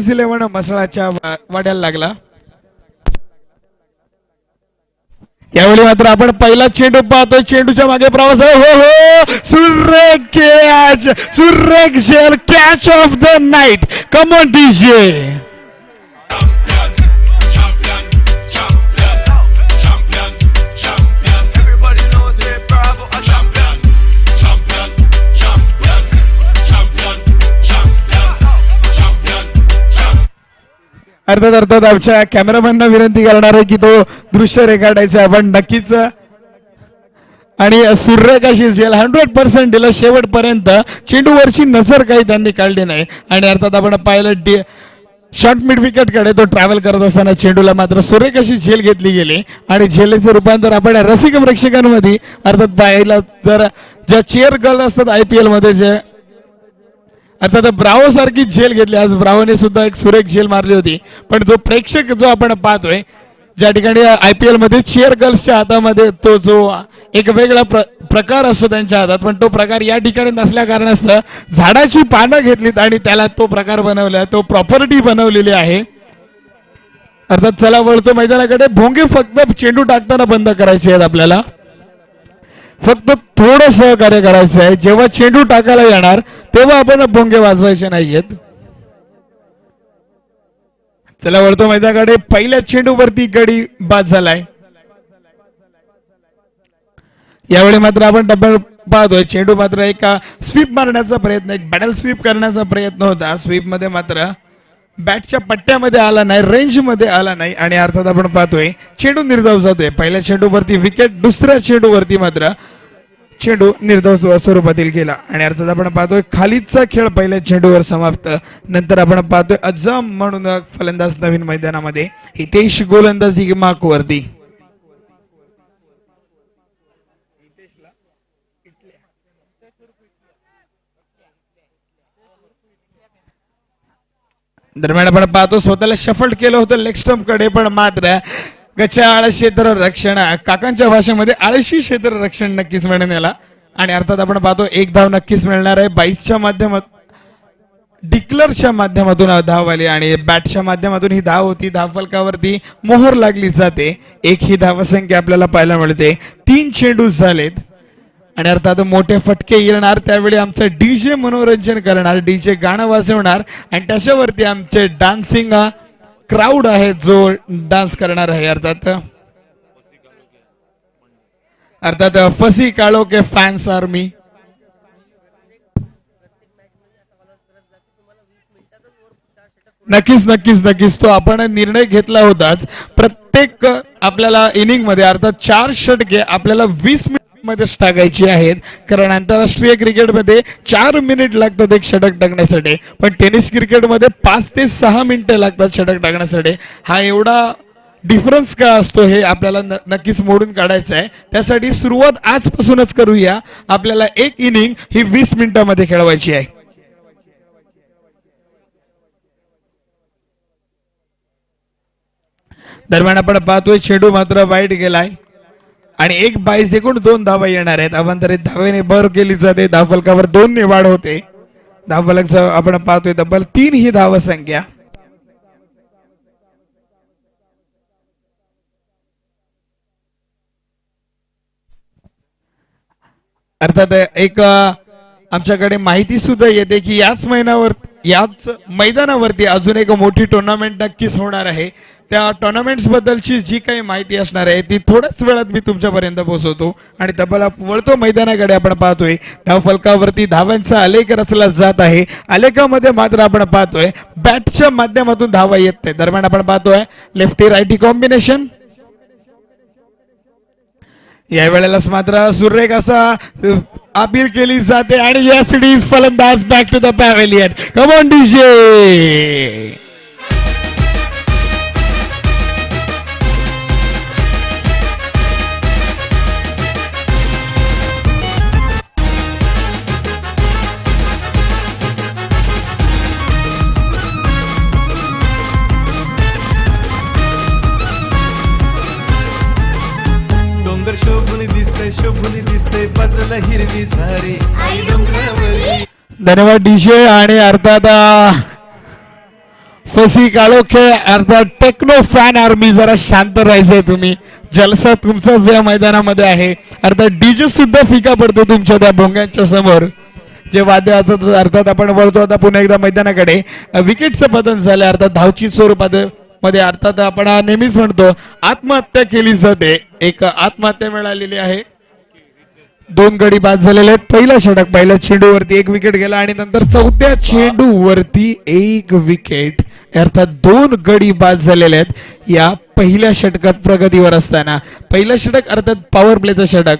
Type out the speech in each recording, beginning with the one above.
Kings 11 मसळाच्या वाड्याला लागला. यावेळी मात्र आपण पहिला चेंडू पाहतोय. चेंडूच्या मागे प्रवास आहे. हो हो, सुरेख कॅच, सुरेख झेल, catch of the night. Come on DJ. अर्थात आमच्या कॅमेरामॅनना विनंती करणार आहे की तो दृश्य रेखाटायचं आपण नक्कीच. आणि सुरेख अशी झेल 100% दिलं शेवटपर्यंत. चेंडूवरची नजर काही त्यांनी काढली नाही. आणि अर्थात आपण पाहिलं शॉर्ट मिड विकेट कडे तो ट्रॅव्हल करत असताना चेंडूला मात्र सुरेख अशी झेल घेतली गेली. आणि झेलेचं रूपांतर आपण रसिक प्रेक्षकांमध्ये अर्थात पाहिलं तर ज्या चेअर गर्ल असतात IPL मध्ये, जे अर्थात ब्रावो सारखी झेल घेतली. आज ब्रावोने सुद्धा एक सुरेख झेल मारली होती. पण जो प्रेक्षक जो आपण पाहतोय ज्या ठिकाणी IPL मध्ये चेअर गर्ल्सच्या हातामध्ये तो जो एक वेगळा प्रकार असतो त्यांच्या हातात, पण तो प्रकार या ठिकाणी नसल्या कारणास्तव झाडाची पानं घेतलीत आणि त्याला तो प्रकार बनवला, तो प्रॉपर्टी बनवलेली आहे. अर्थात चला वळतो मैदानाकडे. भोंगे फक्त चेंडू टाकताना बंद करायचे आहेत आपल्याला. फक्त थोडं सहकार्य करायचं आहे. जेव्हा चेंडू टाकायला येणार तेव्हा आपण भोंगे वाजवायचे नाहीयेत. चला वळतो मैदानाकडे. पहिल्या चेंडूवरती गडी बाद झालाय. यावेळी मात्र आपण डबल पाहतोय. चेंडू मात्र एका स्वीप मारण्याचा प्रयत्न, एक बॅटल स्वीप करण्याचा प्रयत्न होता. स्वीप मध्ये मात्र बॅटच्या पट्ट्यामध्ये आला नाही, रेंज मध्ये आला नाही. आणि अर्थात आपण पाहतोय चेंडू निर्धाव जातोय. पहिल्या चेंडूवरती विकेट, दुसऱ्या चेंडूवरती मात्र चेंडू निर्धाव स्वरूपातील गेला. आणि अर्थात आपण पाहतोय खालीचा खेळ पहिल्या चेंडूवर समाप्त. नंतर आपण पाहतोय अजम म्हणून फलंदाज नवीन मैदानामध्ये, हितेश गोलंदाजी माकवरती. दरम्यान आपण पाहतो स्वतःला शफल्ड केलं होतं लेग स्टंप कडे, पण मात्र गचाळ क्षेत्र रक्षण, काकांच्या भाषेमध्ये आळशी क्षेत्र रक्षण नक्कीच मिळेल याला. आणि अर्थात आपण पाहतो एक धाव नक्कीच मिळणार आहे. 22च्या माध्यमातून, डिक्लरच्या माध्यमातून धाव आली आणि बॅटच्या माध्यमातून ही धाव होती. धावफलकावरती मोहर लागली जाते. एक ही धावसंख्या आपल्याला पाहायला मिळते. 3 चेंडू झालेत. आणि अर्थात मोठे फटके येणार त्यावेळी आमचं DJ मनोरंजन करणार, DJ गाणं वाजवणार आणि त्याच्यावरती आमचे डान्सिंग क्राऊड आहे जो डान्स करणार आहे. अर्थात फसी काळो के फॅन्स आर्मी. नक्कीच तो आपण निर्णय घेतला होताच. प्रत्येक आपल्याला इनिंग मध्ये अर्थात 4 षटके आपल्याला 20 मिनिट मध्येच टाकायची आहेत. कारण आंतरराष्ट्रीय क्रिकेटमध्ये 4 मिनिट लागतात एक षटक टाकण्यासाठी, पण टेनिस क्रिकेटमध्ये 5 ते 6 मिनिटं लागतात षटक टाकण्यासाठी. हा एवढा डिफरन्स का असतो हे आपल्याला नक्कीच मोडून काढायचं आहे. त्यासाठी सुरुवात आजपासूनच करूया. आपल्याला एक इनिंग ही 20 मिनिटांमध्ये खेळवायची आहे. दरम्यान आपण पाहतोय चेंडू मात्र वाईट गेलाय आणि 1 एकूण 2 धावा येणार आहेत. अवांतरित धावेने भर केली जाते. धावफलकावर 2 ने वाढ होते. धावफलक आपण पाहतोय तब्बल 3 ही धावसंख्या. अर्थात एक आमच्याकडे माहिती सुद्धा येते की याच मैदानावरती अजून एक मोठी टुर्नामेंट नक्कीच होणार आहे. त्या टुर्नामेंट्स बद्दलची जी काही माहिती असणार आहे ती थोड्याच वेळात मी तुमच्यापर्यंत पोहोचवतो. आणि तब्बल वळतो मैदानाकडे. आपण पाहतोय धावफलकावरती धावांचा आलेख रचला जात आहे. आलेखामध्ये मात्र आपण पाहतोय बॅटच्या माध्यमातून धावा येत नाही. दरम्यान आपण पाहतोय लेफ्टी रायटी कॉम्बिनेशन. या वेळेलाच मात्र सुरेख असा अपील केली जाते आणि यस इट इज फलंदाज back to the pavilion. Come on DJ. हिरवी झारी धन्यवाद डीजे. आणि अर्थात फसी काळोखे अर्थात टेक्नो फॅन आर्मी जरा शांत राहायचंय तुम्ही. जलसा तुमचाच या मैदानामध्ये आहे. अर्थात डीजे सुद्धा फिका पडतो तुमच्या त्या भोंग्यांच्या समोर. जे वाद्य असतात अर्थात आपण वळतो आता पुन्हा एकदा मैदानाकडे. विकेटचं पतन झालं अर्थात धावची स्वरूपात मध्ये अर्थात आपण नेहमीच म्हणतो आत्महत्या केली जाते. एक आत्महत्या मिळालेली आहे. 2 गडी बाद झालेले आहेत. पहिला षटक पहिल्या चेंडूवरती 1 विकेट गेला आणि नंतर चौथ्या चेंडूवरती 1 विकेट अर्थात 2 गडी बाद झालेले आहेत या पहिल्या षटकात प्रगतीवर असताना. पहिलं षटक अर्थात पॉवर प्लेचं षटक.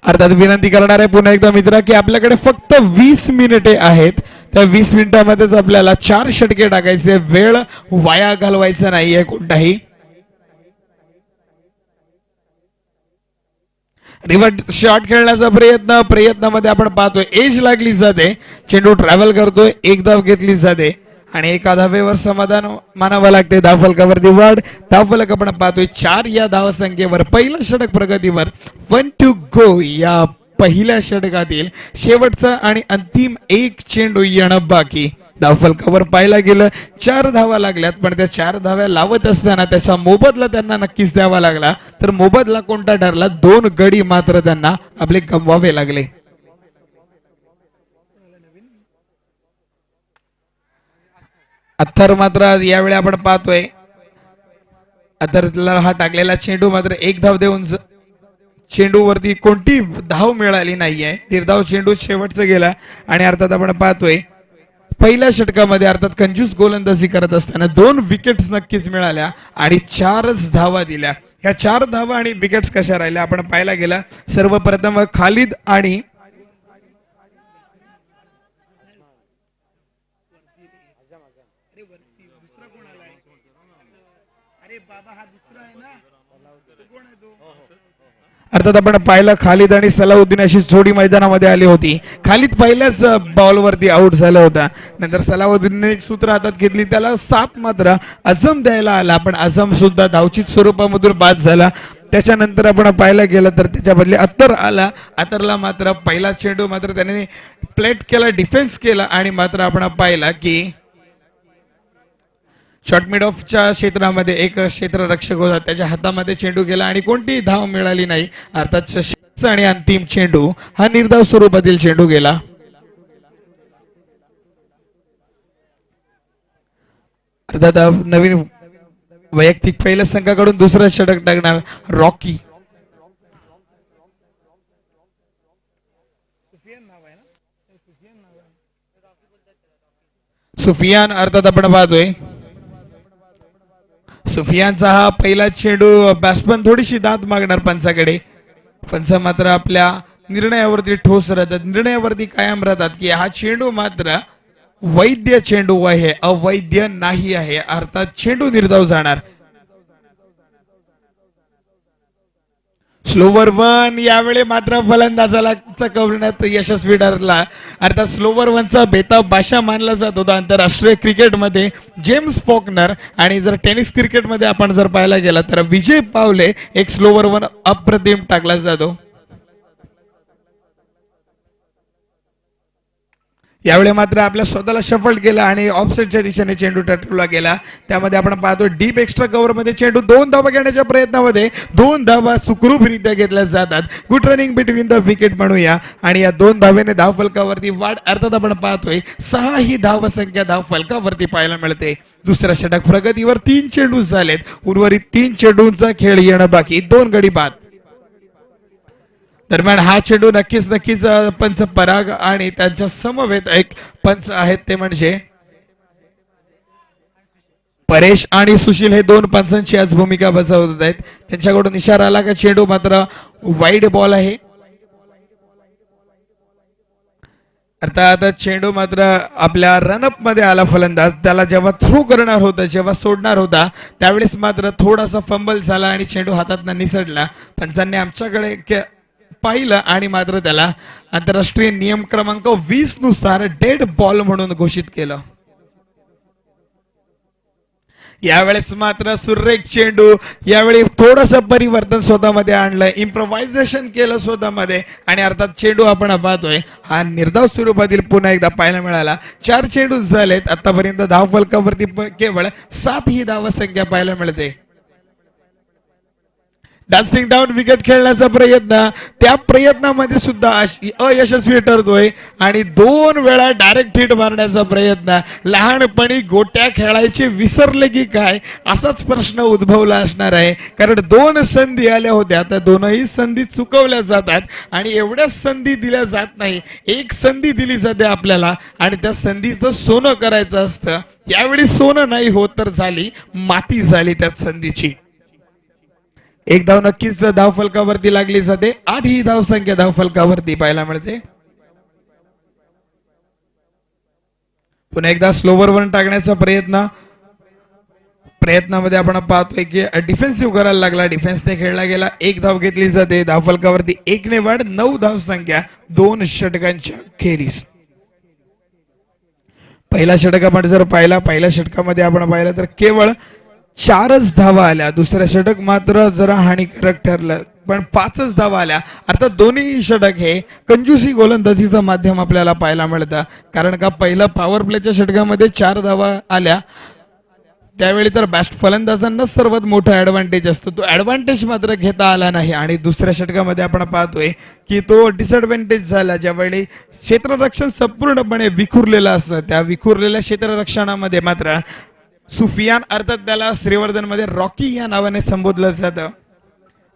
अर्थात विनंती करणार आहे पुन्हा एकदा मित्रा की आपल्याकडे फक्त 20 मिनिटे आहेत. त्या 20 मिनिटांमध्येच आपल्याला 4 षटके टाकायचे. वेळ वाया घालवायचा नाहीये कोणताही. रिव्हर्स शॉट खेळण्याचा प्रयत्नामध्ये आपण पाहतोय एज लागली जाते. चेंडू ट्रॅव्हल करतोय. 1 धाव घेतली जाते आणि 1 धावेवर समाधान मानावं लागते. धावफलकावरती वाढ. धावफलक आपण पाहतोय 4 या धावसंख्येवर. पहिलं षटक प्रगतीवर. 1 to go या पहिल्या षटकातील शेवटचा आणि अंतिम 1 चेंडू येणं बाकी. धावफलकावर पाहायला गेलं 4 धावा लागल्यात पण त्या 4 धाव्या लावत असताना त्याचा मोबदला त्यांना नक्कीच द्यावा लागला. तर मोबदला कोणता ठरला? 2 गडी मात्र त्यांना आपले गमवावे लागले. अत्तर मात्र यावेळी आपण पाहतोय अत्तरला हा टाकलेला चेंडू मात्र 1 धाव देऊन चेंडूवरती कोणती धाव मिळाली नाहीये. निर्धाव चेंडू शेवटचा गेला आणि अर्थात आपण पाहतोय पहिल्या षटकामध्ये अर्थात कंजूस गोलंदाजी करत असताना 2 विकेट्स नक्कीच मिळाल्या आणि 4च धावा दिल्या. ह्या 4 धावा आणि विकेट्स कशा राहिल्या आपण पाहायला गेला. सर्वप्रथम खालिद आणि अर्थात आपण पाहिलं खालिद आणि सलाउद्दीन अशी जोडी मैदानामध्ये आली होती. खालिद पहिल्याच बॉलवरती आउट झाला होता. नंतर सलाउद्दीनने एक सूत्र हातात घेतली. त्याला 7 मात्र अझम द्यायला आला पण अझम सुद्धा धावचित स्वरूपामधून बाद झाला. त्याच्यानंतर आपण पाहायला गेलं तर त्याच्या बदले अत्तर आला. अत्तरला मात्र पहिला चेंडू मात्र त्याने प्लेट केला. डिफेन्स केला आणि मात्र आपण पाहिला की शॉर्ट मिड ऑफच्या क्षेत्रामध्ये एक क्षेत्ररक्षक होता. त्याच्या हातामध्ये चेंडू गेला आणि कोणतीही धाव मिळाली नाही. अर्थात आणि अंतिम चेंडू हा निर्धाव स्वरूपातील चेंडू गेला. अर्थात नवीन वैयक्तिक पहिल्या संघाकडून दुसरा षटक टाकणार रॉकी. सुफियान अर्थात आपण पाहतोय सुफियानचा हा पहिला चेंडू. बॅट्समन थोडीशी दाद मागणार पंचाकडे. पंच मात्र आपल्या निर्णयावरती ठोस राहतात. निर्णयावरती कायम राहतात की हा चेंडू मात्र वैद्य चेंडू आहे अवैध नाही आहे. अर्थात चेंडू निर्धाव जाणार. स्लोवर 1 यावेळी मात्र फलंदाजाला चकवण्यात यशस्वी ठरला. अर्थात स्लोवर 1चा बेताब बादशाह मानला जात होता आंतरराष्ट्रीय क्रिकेटमध्ये जेम्स फॉकनर. आणि जर टेनिस क्रिकेटमध्ये आपण जर पाहायला गेला तर विजय पावले एक स्लोवर 1 अप्रतिम टाकला जातो. यावेळी मात्र आपल्या स्वतःला शफल केला आणि ऑफसेटच्या दिशेने चेंडू टटकला गेला. त्यामध्ये आपण पाहतो डीप एक्स्ट्रा कव्हर मध्ये चेंडू 2 धावा घेण्याच्या प्रयत्नामध्ये 2 धावा सुखरूपरित्या घेतल्या जातात. Good running between the wicket म्हणूया आणि या 2 धावेने धावफलकावरती वाढ. अर्थात आपण पाहतोय 6 ही धावसंख्या धावफलकावरती पाहायला मिळते. दुसऱ्या षटक प्रगतीवर 3 चेंडू झालेत. उर्वरित 3 चेंडूंचा खेळ येणं बाकी. 2 गडी बाद. दरम्यान हा चेंडू नक्कीच पंच पराग आणि त्यांच्या समवेत एक पंच आहेत ते म्हणजे परेश आणि सुशील. हे 2 पंचांची आज भूमिका बजावत आहेत. त्यांच्याकडून इशारा आला का चेंडू मात्र वाईड बॉल आहे. अर्थात चेंडू मात्र आपल्या रनअप मध्ये आला फलंदाज. त्याला जेव्हा थ्रो करणार होता जेव्हा सोडणार होता त्यावेळेस मात्र थोडासा फंबल झाला आणि चेंडू हातात निसटला. पंचांनी आमच्याकडे पाहिलं आणि मात्र त्याला आंतरराष्ट्रीय नियम क्रमांक 20 नुसार डेड बॉल म्हणून घोषित केलं. यावेळेस मात्र सुरेख चेंडू, यावेळी थोडस परिवर्तन स्वतःमध्ये आणलंय, इम्प्रोव्हायझेशन केलं स्वतःमध्ये आणि अर्थात चेंडू आपण पाहतोय हा निर्धाव स्वरूपातील पुन्हा एकदा पाहायला मिळाला. 4 चेंडू झालेत आतापर्यंत, धाव फलकावरती केवळ 7 ही धाव संख्या पाहायला मिळते. डान्सिंग डाऊन विकेट खेळण्याचा प्रयत्न, त्या प्रयत्नामध्ये सुद्धा अयशस्वी ठरतोय आणि 2 वेळा डायरेक्ट हिट मारण्याचा प्रयत्न. लहानपणी गोट्या खेळायचे विसरले की काय असाच प्रश्न उद्भवला असणार आहे, कारण 2 संधी आल्या होत्या, त्या दोनही संधी चुकवल्या जातात आणि एवढ्याच संधी दिल्या जात नाही, एक संधी दिली जाते आपल्याला आणि त्या संधीचं सोनं करायचं असतं. यावेळी सोनं नाही होत तर झाली माती झाली त्या संधीची. एक धाव नक्कीच धाव फलकावरती लागली जाते. 8 ही धाव संख्या धाव फलकावरती पाहायला मिळते. पुन्हा एकदा स्लोवर वन टाकण्याचा प्रयत्नामध्ये आपण पाहतोय की डिफेन्सिव्ह करायला लागला, डिफेन्सने खेळला गेला. 1 धाव घेतली जाते. धाव फलकावरती 1 ने वाढ, 9 धाव संख्या 2 षटकांच्या खेरीस. पहिला षटक आपण जर पाहिला, पहिल्या षटकामध्ये आपण पाहिलं तर केवळ 4च धावा आल्या. दुसऱ्या षटक मात्र जरा हानिकारक ठरलं, पण 5च धावा आल्या. अर्थात दोन्ही षटक हे कंजूसी गोलंदाजीचं माध्यम आपल्याला पाहायला मिळतं, कारण का पहिलं पॉवर प्लेच्या षटकामध्ये 4 धावा आल्या, त्यावेळी तर बॅस्ट फलंदाजांना सर्वात मोठा ऍडव्हान्टेज असतो, तो ऍडव्हान्टेज मात्र घेता आला नाही. आणि दुसऱ्या षटकामध्ये आपण पाहतोय की तो डिसएडव्हान्टेज झाला, ज्यावेळी क्षेत्ररक्षण संपूर्णपणे विखुरलेलं असतं. त्या विखुरलेल्या क्षेत्ररक्षणामध्ये मात्र सुफियान, अर्थात त्याला श्रीवर्धन मध्ये रॉकी या नावाने संबोधलं जातं.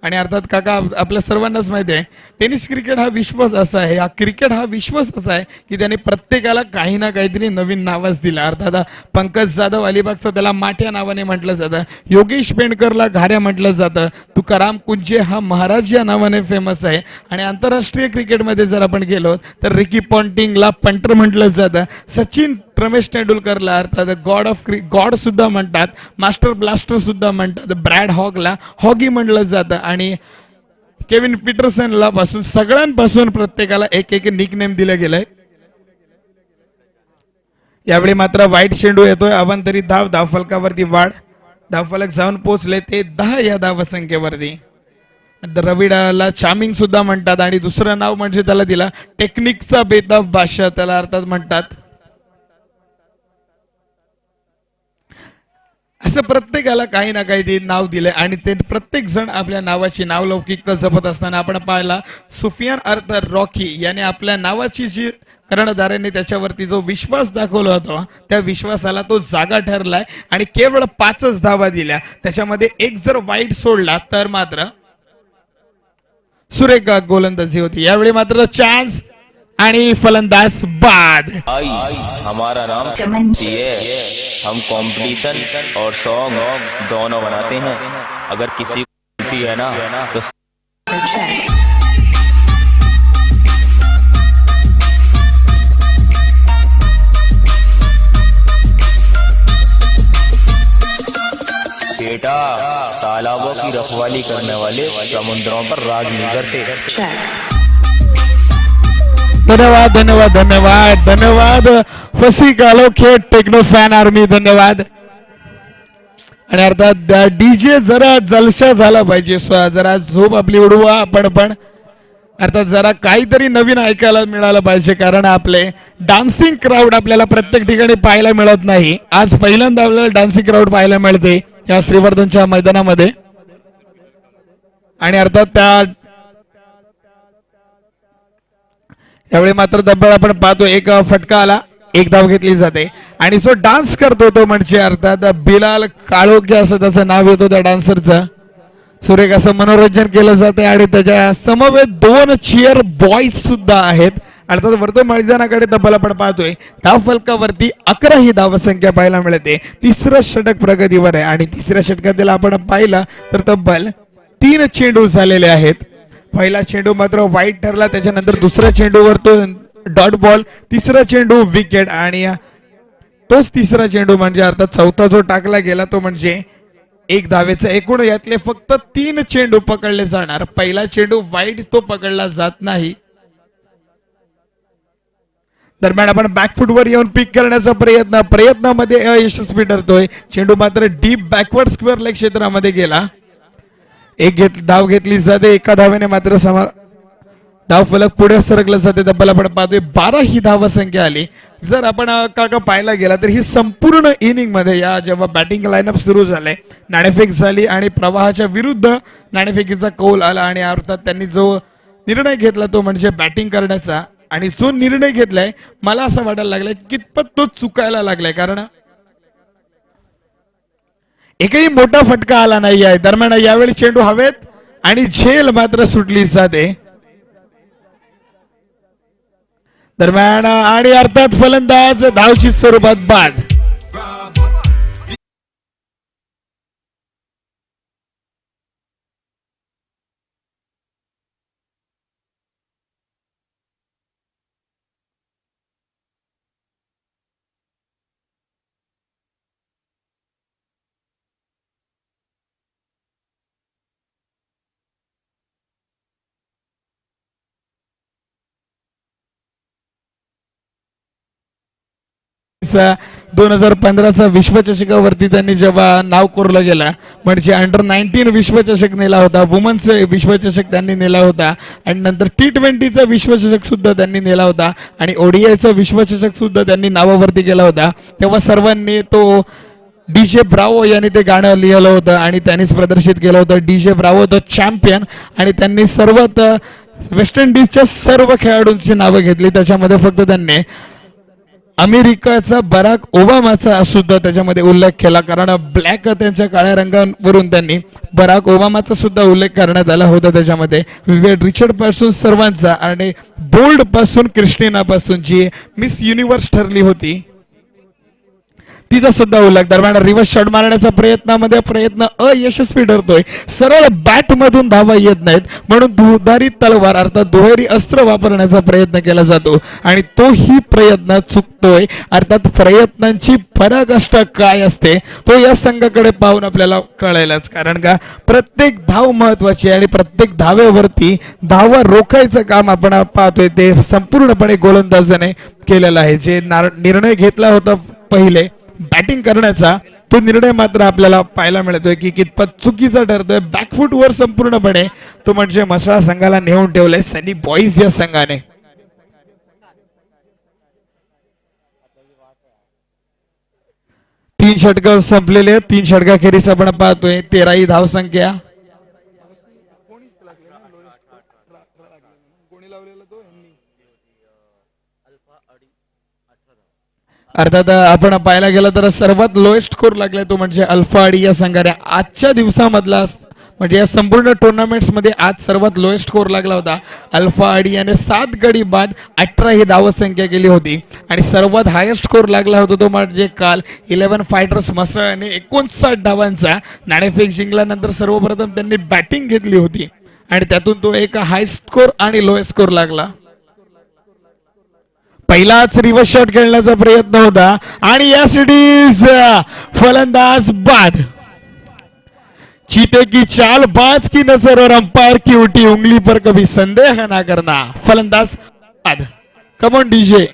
आणि अर्थात काका आपल्या सर्वांनाच माहिती आहे, टेनिस क्रिकेट हा विश्वास असा आहे, हा क्रिकेट हा विश्वास असा आहे की त्याने प्रत्येकाला काही ना काहीतरी नवीन नावच दिलं. अर्थात पंकज जाधव अलिबागचं त्याला माठ्या नावाने म्हटलं जातं, योगेश पेंडकरला घाऱ्या म्हटलं जातं, तुकाराम कुंजे हा महाराज या नावाने फेमस आहे. आणि आंतरराष्ट्रीय क्रिकेटमध्ये जर आपण गेलो तर रिकी पॉन्टिंगला पंटर म्हटलं जातं, सचिन रमेश तेंडुलकरला अर्थात गॉड सुद्धा म्हणतात, मास्टर ब्लास्टर सुद्धा म्हणतात, ब्रॅड हॉगला हॉगी म्हटलं जातं आणि केविन पीटरसनला पासून सगळ्यांपासून प्रत्येकाला एक एक निकनेम दिलं गेलंय. यावेळी मात्र वाईट चेंडू येतोय, अवांतरित धाव, धाव फलकावरती वाढ, धाव फलक जाऊन पोहोचले ते 10 या धाव संख्येवरती. द्रविडाला चामिंग सुद्धा म्हणतात आणि दुसरं नाव म्हणजे त्याला दिला टेक्निकचा बेताब बादशाह त्याला अर्थात म्हणतात. असं प्रत्येकाला काही ना काही नाव दिलंय आणि ते प्रत्येक जण आपल्या नावाची नावलौकिकता जपत असताना आपण पाहिला सुफियान अर्थात रॉकी याने आपल्या नावाची जी कर्णधाराने त्याच्यावरती जो विश्वास दाखवला होता त्या विश्वासाला तो जागा ठरलाय आणि केवळ 5च धावा दिल्या, त्याच्यामध्ये एक जर वाईट सोडला तर मात्र सुरेख गोलंदाजी होती. यावेळी मात्र चान्स आणि फलंदाज बाद. हमारा नाम हम कंपटीशन और सॉन्ग दोनों बनाते हैं, अगर किसी को मिलती है ना तो बेटा तालाबों की रखवाली करने वाले समुद्रों पर राज नहीं करते. धन्यवाद धन्यवाद धन्यवाद धन्यवाद फसी कालोखे टेक्नो फॅन आर्मी, धन्यवाद. आणि अर्थात डीजे जरा जलशा झाला पाहिजे, जरा झोप आपली उडवा आपण पण अर्थात जरा काहीतरी नवीन ऐकायला मिळालं पाहिजे, कारण आपले डान्सिंग क्राऊड आपल्याला प्रत्येक ठिकाणी पाहायला मिळत नाही. आज पहिल्यांदा आपल्याला डान्सिंग क्राऊड पाहायला मिळते या श्रीवर्धनच्या मैदानामध्ये. आणि अर्थात त्या यावेळी मात्र दब्बळ आपण पाहतो, एक फटका आला, 1 धाव घेतली जाते आणि जो डान्स करतो तो म्हणजे अर्थात बिलाल काळोखे असं त्याचं नाव येतो त्या डान्सरचं. सुरेख असं मनोरंजन केलं जाते आणि त्याच्या समवेत 2 चिअर बॉईज सुद्धा आहेत. अर्थात वर्तुळ मैदानाकडे दब्बल आपण पाहतोय, धाव फलकावरती 11 ही धाव संख्या पाहायला मिळते. 3रं षटक प्रगतीवर आहे आणि 3ऱ्या षटकातील आपण पाहिलं तर तब्बल 3 चेंडू झालेले आहेत. पहिला चेंडू मात्र वाईट ठरला, त्याच्यानंतर दुसऱ्या चेंडूवर तो डॉट बॉल, 3रा चेंडू विकेट आणि तोच 3रा चेंडू म्हणजे अर्थात चौथा जो टाकला गेला तो म्हणजे 1 धावेचा. एकूण यातले फक्त 3 चेंडू पकडले जाणार. पहिला चेंडू वाईट तो पकडला जात नाही. दरम्यान आपण बॅकफुटवर येऊन पिक करण्याचा प्रयत्नामध्ये अयशस्वी ठरतोय. चेंडू मात्र डीप बॅकवर्ड स्क्वेअर लेग क्षेत्रामध्ये गेला. धाव घेतली जाते. एका धावेने मात्र धाव फलक पुढे सरकलं जाते. तब्बल आपण पाहतोय 12 ही धाव संख्या आली. जर आपण काका पाहायला गेला तर ही संपूर्ण इनिंग मध्ये या जेव्हा बॅटिंग लाईनअप सुरू झाले नाणेफेक झाली आणि प्रवाहाच्या विरुद्ध नाणेफेकीचा कौल आला आणि अर्थात त्यांनी जो निर्णय घेतला तो म्हणजे बॅटिंग करण्याचा आणि जो निर्णय घेतलाय मला असं वाटायला लागलंय कितपत तो चुकायला लागलाय कारण एकही मोठा फटका आला नाही आहे. दरम्यान यावेळी चेंडू हवेत आणि झेल मात्र सुटली जाते. दरम्यान आणि अर्थात फलंदाज धावची स्वरूपात बाद. चा 2015चा विश्वचषकावरती त्यांनी जेव्हा नाव कोरलं गेला म्हणजे अंडर 19 विश्वचषक नेला होता, वुमन्स विश्वचषक त्यांनी नेला होता आणि नंतर T20चा विश्वचषक सुद्धा त्यांनी नेला होता आणि ओडीआयचा विश्वचषक सुद्धा त्यांनी नावावरती केला होता. तेव्हा सर्वांनी तो डीजे ब्रावो यांनी ते गाणं लिहिलं होतं आणि त्यांनीच प्रदर्शित केलं होतं डीजे ब्रावो द चॅम्पियन आणि त्यांनी सर्वात वेस्ट इंडिजच्या सर्व खेळाडूंची नावं घेतली. त्याच्यामध्ये फक्त त्यांनी अमेरिकेचा बराक ओबामाचा सुद्धा त्याच्यामध्ये उल्लेख केला कारण ब्लॅक त्यांच्या काळ्या रंगावरून त्यांनी बराक ओबामाचा सुद्धा उल्लेख करण्यात आला होता. त्याच्यामध्ये विवेक रिचर्ड पासून सर्वांचा आणि बोल्ड पासून क्रिस्टिना पासून जी मिस युनिव्हर्स ठरली होती तिचा सुद्धा उल्लेख. दरम्यान रिव्हर्स शॉट मारण्याचा प्रयत्न अयशस्वी ठरतोय. सरळ बॅट मधून धावा येत नाहीत म्हणून दुधारी तलवार अर्थात दुहेरी अस्त्र वापरण्याचा प्रयत्न केला जातो आणि तोही प्रयत्न चुकतोय. अर्थात प्रयत्नांची पराकाष्ठा काय असते तो या संघाकडे पाहून आपल्याला कळेलच कारण का प्रत्येक धाव महत्वाची आणि प्रत्येक धावेवरती धावा रोखायचं काम आपण पाहतोय ते संपूर्णपणे गोलंदाजाने केलेलं आहे. जे निर्णय घेतला होता पहिले बॅटिंग करण्याचा तो निर्णय मात्र आपल्याला पाहायला मिळतोय की कितपत चुकीचा ठरतोय. बॅकफुट वर संपूर्णपणे तो म्हणजे मसाळा संघाला नेऊन ठेवलाय सनी बॉईज या संघाने. तीन षटक संपलेले. 3 षटकाखेरीस आपण पाहतोय 13 ही धाव संख्या. अर्थात आपण पाहायला गेलं तर सर्वात लोएस्ट स्कोर लागलाय तो म्हणजे अल्फा अडी या संघाने आजच्या दिवसामधला म्हणजे या संपूर्ण टुर्नामेंट्स मध्ये आज सर्वात लोएस्ट स्कोर लागला होता. अल्फा अडी याने 7 गडी बाद 18 ही धाव संख्या केली होती आणि सर्वात हायेस्ट स्कोर लागला होता तो म्हणजे काल 11 फायटर्स मसळा याने 59 धावांचा नाणेफेक जिंकल्यानंतर सर्वप्रथम त्यांनी बॅटिंग घेतली होती आणि त्यातून तो एक हाय स्कोर आणि लोएस्ट स्कोर लागला. पहिलाच रिव्हर्स शॉट खेळण्याचा प्रयत्न होता आणि या सिटीज फलंदाज बाद. चीते की चाल बाज की नजर और अंपायर की उल्टी उंगली पर कभी संदेह ना करना. फलंदाज बाद. कम ऑन डीजे.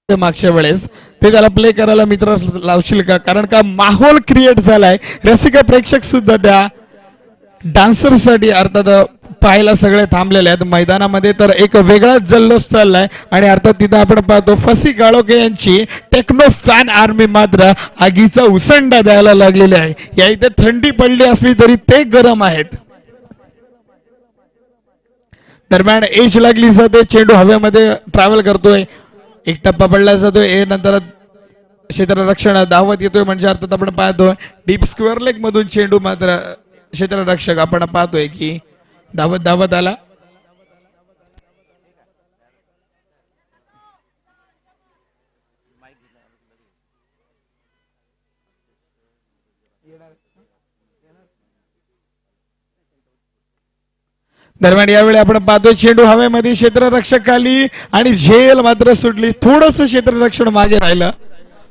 मागच्या वेळेस ते त्याला प्ले करायला मित्र लावशील का कारण का माहोल क्रिएट झालाय. रसिक प्रेक्षक सुद्धा त्या डान्सर साठी अर्थात पाहायला सगळे थांबलेले आहेत. मैदानामध्ये तर एक वेगळाच जल्लोष चाललाय आणि अर्थात तिथं आपण पाहतो फसी काळोखे यांची टेक्नो फॅन आर्मी मात्र आगीचा उसंडा द्यायला लागलेली आहे. या इथे थंडी पडली असली तरी ते गरम आहेत. दरम्यान एज लागली जाते. चेंडू हवेमध्ये ट्रॅव्हल करतोय. एक टप्पा पडला जातोय नंतर क्षेत्ररक्षण धावत येतोय म्हणजे अर्थात आपण पाहतोय डीप स्क्वेअर लेग मधून चेंडू मात्र क्षेत्ररक्षक आपण पाहतोय की धावत आला. दरम्यान यावेळी आपण पाहतोय चेंडू हवेमध्ये क्षेत्ररक्षक खाली आणि झेल मात्र सुटली. थोडस क्षेत्ररक्षण मागे राहिलं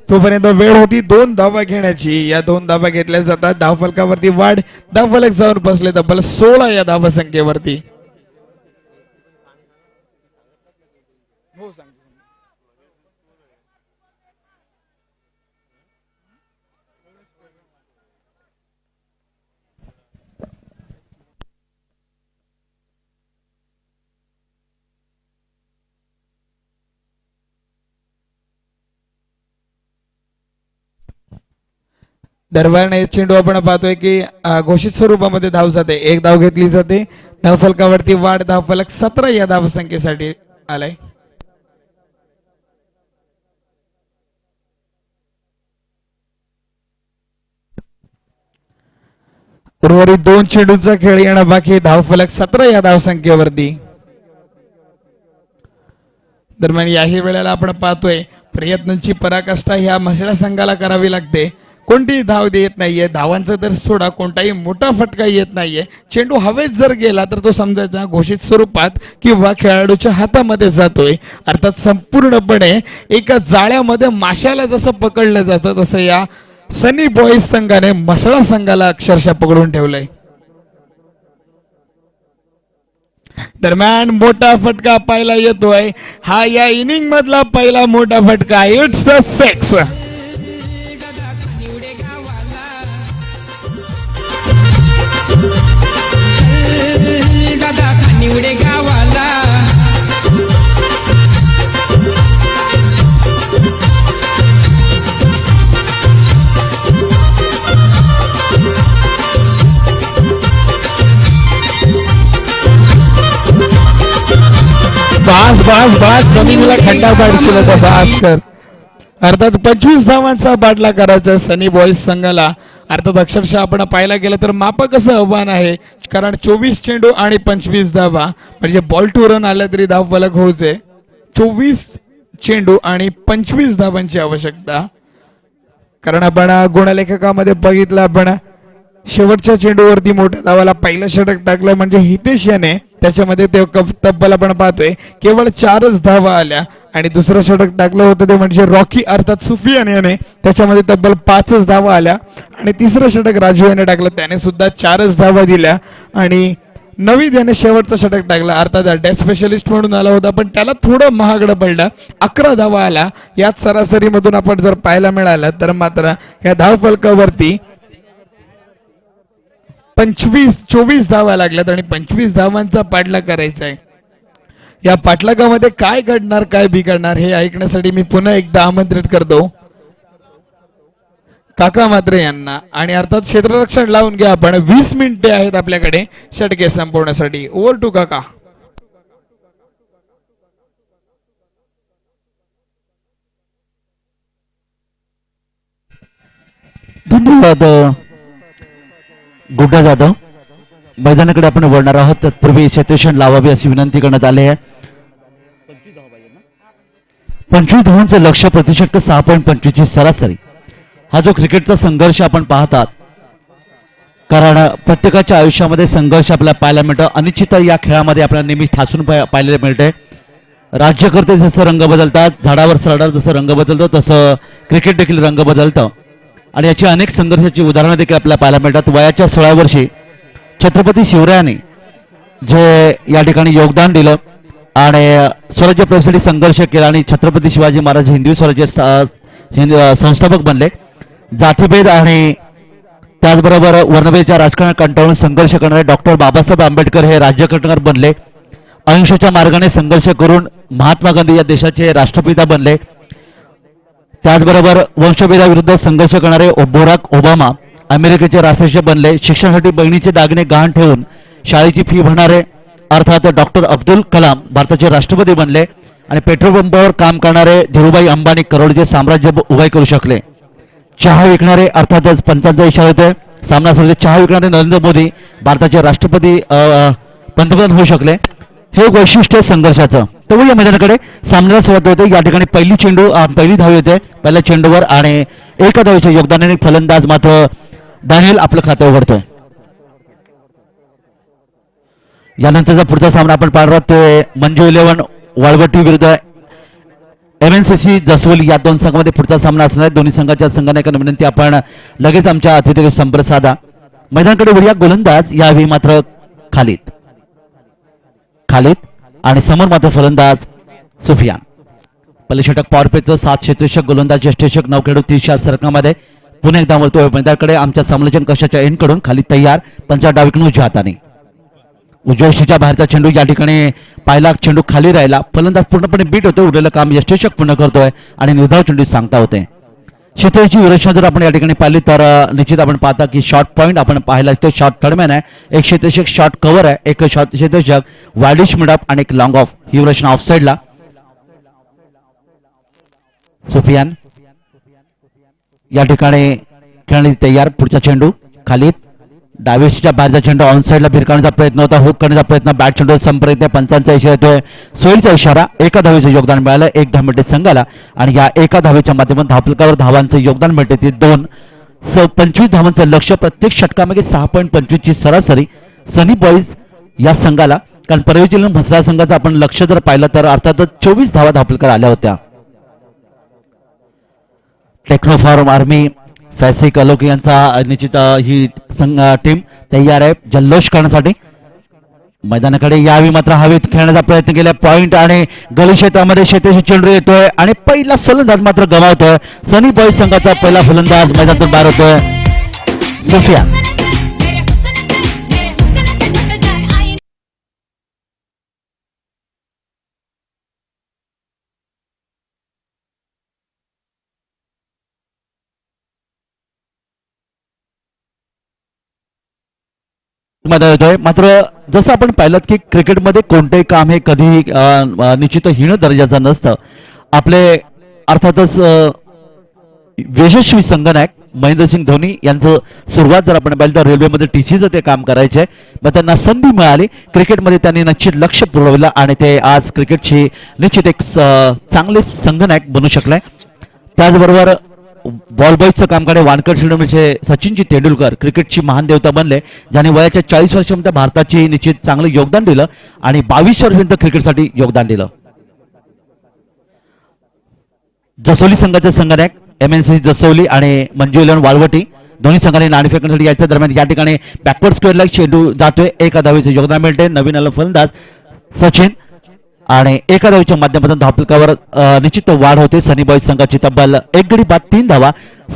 तोपर्यंत वेळ होती 2 धावा घेण्याची. या 2 धावा घेतल्या जातात. धावफलकावरती वाढ. धावफलक जाऊन बसले तब्बल 16 या धावसंख्येवरती. दरम्यान हे चेंडू आपण पाहतोय की घोषित स्वरूपामध्ये धाव जाते. 1 धाव घेतली जाते. धावफलकावरती वाढ. धावफलक 17 या धावसंख्येसाठी आलाय. उर्वरित 2 चेंडूचा खेळ येणं बाकी. धावफलक 17 या धावसंख्येवरती. दरम्यान याही वेळेला आपण पाहतोय प्रयत्नांची पराकाष्ठा ह्या म्हसळा संघाला करावी लागते. कोणतीही धाव देत नाहीये. धावांचा तर सोडा कोणताही मोठा फटका येत नाहीये. चेंडू हवेत जर गेला तर तो समजायचा घोषित स्वरूपात किंवा खेळाडूच्या हातामध्ये जातोय. अर्थात संपूर्णपणे एका जाळ्यामध्ये माशाला जसं पकडलं जातं तसं या सनी बॉईज संघाने म्हसळा संघाला अक्षरशः पकडून ठेवलंय. दरम्यान मोठा फटका पाहायला येतोय. हा या इनिंग मधला पहिला मोठा फटका. It's a 6. निवडे गावाला बास बास बास जमिनीला खड्डा पाडशील होता भास्कर. अर्थात 25 धावांचा बाटला करायचा सनी बॉईज संघाला. अर्थात अक्षरशः आपण पाहायला गेलं तर मापक असं आव्हान आहे. कारण 24 चेंडू आणि 25 धावा म्हणजे बॉल टू रन आला तरी धाव फलक होते. 24 चेंडू आणि 25 धावांची आवश्यकता. कारण आपण गुणलेखकामध्ये बघितलं आपण शेवटच्या चेंडूवरती मोठ्या धावाला पहिलं षटक टाकलं म्हणजे हितेश याने. त्याच्यामध्ये ते तब्बल आपण पाहतोय केवळ 4च धावा आल्या. आणि दुसरं षटक टाकलं होतं ते म्हणजे रॉकी अर्थात सुफियान याने. त्याच्यामध्ये तब्बल 5च धावा आल्या. आणि तिसरं षटक राजू याने टाकलं. त्याने सुद्धा 4च धावा दिल्या. आणि नवीद याने शेवटचं षटक टाकलं. अर्थात डेथ स्पेशलिस्ट म्हणून आला होता पण त्याला थोडं महागडं पडलं. 11 धावा आल्या. याच सरासरीमधून आपण जर पाहायला मिळालं तर मात्र या धावफलकावरती 24 धावा लागल्यात आणि 25 धावांचा पाठलाग करायचा आहे. या पाठलागामध्ये काय घडणार काय बिघडणार हे ऐकण्यासाठी मी पुन्हा एकदा आमंत्रित करतो काका म्हात्रे यांना. आणि अर्थात क्षेत्ररक्षण लावून घ्या आपण. 20 मिनिटे आहेत आपल्याकडे षटके संपवण्यासाठी. ओव्हर टू काका. धन्यवाद गुड्डा जाधव. मैदानाकडे आपण वळणार आहोत तत्पूर्वी क्षेत्ररक्षण लावावी अशी विनंती करण्यात आली आहे. 25 धावांचं लक्ष्य. प्रतिषटक 6.25 ची सरासरी. हा जो क्रिकेटचा संघर्ष आपण पाहतात कारण प्रत्येकाच्या आयुष्यामध्ये संघर्ष आपल्याला पाहायला मिळतं. अनिश्चितता या खेळामध्ये आपल्याला नेहमी ठासून पाहायला मिळते. राज्यकर्ते जसं रंग बदलतात, झाडावर सरडावर जसं रंग बदलतं तसं क्रिकेट देखील रंग बदलतं. आणि याची अनेक संघर्षाची उदाहरणं देखील आपल्याला पाहायला मिळतात. वयाच्या 16 वर्षी छत्रपती शिवरायांनी जे या ठिकाणी योगदान दिलं आणि स्वराज्य प्रवेशासाठी संघर्ष केला आणि छत्रपती शिवाजी महाराज हिंदवी स्वराज्य संस्थापक बनले. जातीभेद आणि त्याचबरोबर वर्णभेदाच्या राजकारण कंटाळून संघर्ष करणारे डॉक्टर बाबासाहेब आंबेडकर हे राज्यघटनाकार बनले. अहिंसेच्या मार्गाने संघर्ष करून महात्मा गांधी या देशाचे राष्ट्रपिता बनले. त्याचबरोबर वंशभेदाविरुद्ध संघर्ष करणारे बराक ओबामा अमेरिकेचे राष्ट्राध्यक्ष बनले. शिक्षणासाठी बहिणीचे दागिने गहाण ठेवून शाळेची फी भरणारे अर्थात डॉक्टर अब्दुल कलाम भारताचे राष्ट्रपती बनले. आणि पेट्रोल पंपावर काम करणारे धीरूभाई अंबानी करोडचे साम्राज्य उभे करू शकले. चहा विकणारे अर्थातच पंचांचा इशारा होतोय सामना सुरू. चहा विकणारे नरेंद्र मोदी भारताचे राष्ट्रपती पंतप्रधान होऊ शकले. हे वैशिष्ट्य संघर्षाचं. तर या मैदानाकडे सामन्याला सुरुवात होते. या ठिकाणी पहिली धाव येते पहिल्या चेंडूवर आणि एका धावेच्या योगदानाने फलंदाज मात्र डॅनियल आपलं खातं उघडतोय. यानंतरचा पुढचा सामना आपण पाहणार आहोत ते मंजू 11 वाळवटी विरुद्ध MNCC जसवली या दोन संघामध्ये पुढचा सामना असणार आहे. दोन्ही संघाच्या संघनायकांना विनंती आपण लगेच आमच्या अतिथी संपर्क साधा. मैदानाकडे वळूया. गोलंदाज यावेळी मात्र खालिद आणि समोर मात्र फलंदाज सुफियान. पहिले षटक पॉवर प्लेचं 7 क्षेत्ररक्षक गोलंदाज ज्येष्ठरक्षक 9 खेळाडू 30 या सरकामध्ये पुन्हा एकदा वळतोय मैदानाकडे. आमच्या समालोचन कक्षाच्या एंडकडून खाली तयार. पंचा डावीकडून उजव्या हाताने उजव्या यष्टीच्या बाहेरचा चेंडू या ठिकाणी पाहिला. चेंडू खाली राहिला. फलंदाज पूर्णपणे बीट होतोय. उरलेलं काम यष्टीरक्षक पूर्ण करतोय आणि निर्धाव चेंडू सांगता होते. क्षेत्राची विरचना जर आपण या ठिकाणी पाहिली तर निश्चित आपण पाहता की शॉर्ट पॉईंट आपण पाहिला तो शॉर्ट थर्डमॅन आहे. एक क्षेत्ररक्षक शॉर्ट कव्हर आहे. एक शॉर्ट क्षेत्ररक्षक वायडिश मिडअप आणि एक लॉंग ऑफ. ही विरचना ऑफ साईडला. सुफियान या ठिकाणी खेळण्याची तयार. पुढचा चेंडू खाली डावीच्या बाहेरचा चेंडू ऑन साईडला भिरकावण्याचा प्रयत्न होता. हुक करण्याचा प्रयत्न. बॅट चेंडू संपर्क. पंचांचा इशारा येतोय. सोयीचा इशारा. एका धावेचं योगदान मिळालं 1 धाव मिळते संघाला आणि या एका धावेच्या माध्यमातून धावफलकावर धावांचं योगदान मिळते ते 25 धावांचं लक्ष. प्रत्येक षटकामागे 6.25 ची सरासरी सनी बॉईज या संघाला. कारण परळी जिल्हा म्हसळा संघाचं आपण लक्ष जर पाहिलं तर अर्थातच 24 धावा धावफलकार आल्या होत्या. टेक्नोफॉर्म आर्मी फॅसिक अलोक यांचा निश्चित ही टीम तयार आहे जल्लोष करण्यासाठी. मैदानाकडे यावी मात्र हवेत खेळण्याचा प्रयत्न केला. पॉइंट आणि गली क्षेत्रामध्ये शेतीशी चेंडू येतोय आणि पहिला फलंदाज मात्र गमावतोय. सनी बॉईज संघाचा पहिला फलंदाज मैदानातून बाहेर होतोय. सुफियान येतोय. मात्र जसं आपण पाहिलं की क्रिकेटमध्ये कोणतेही काम हे कधी निश्चित हीन दर्जाचं नसतं. आपले अर्थातच यशस्वी संघनायक महेंद्रसिंग धोनी यांचं सुरुवात जर आपण पाहिलं तर रेल्वेमध्ये TCचं ते काम करायचे. मग त्यांना संधी मिळाली. क्रिकेटमध्ये त्यांनी निश्चित लक्ष पुरवलं आणि ते आज क्रिकेटची निश्चित एक चांगले संघनायक बनू शकले. त्याचबरोबर बॉल बॉयचं काम करणे वानखेडे स्टेडियमचे सचिनजी तेंडुलकर क्रिकेटची महान देवता बनले, ज्याने वयाच्या 40 वर्षांपर्यंत भारताची निश्चित चांगलं योगदान दिलं आणि 22 वर्षांपर्यंत क्रिकेटसाठी योगदान दिलं. जसोली संघाचे संघनायक MNCC जसोली आणि मंजू 11 वाळवटी दोन्ही संघाने नाणी फेकण्यासाठी याच्या दरम्यान या ठिकाणी बॅकवर्ड स्क्वेअरला चेंडू जातोय. एका धावेचे योगदान मिळते. नवीन आलं फलंदाज सचिन आणि एका धावेच्या माध्यमातून धावफलकावर निश्चित वाढ होते. सनी बॉईज संघाची तब्बल 1 गडी बाद 3 धावा.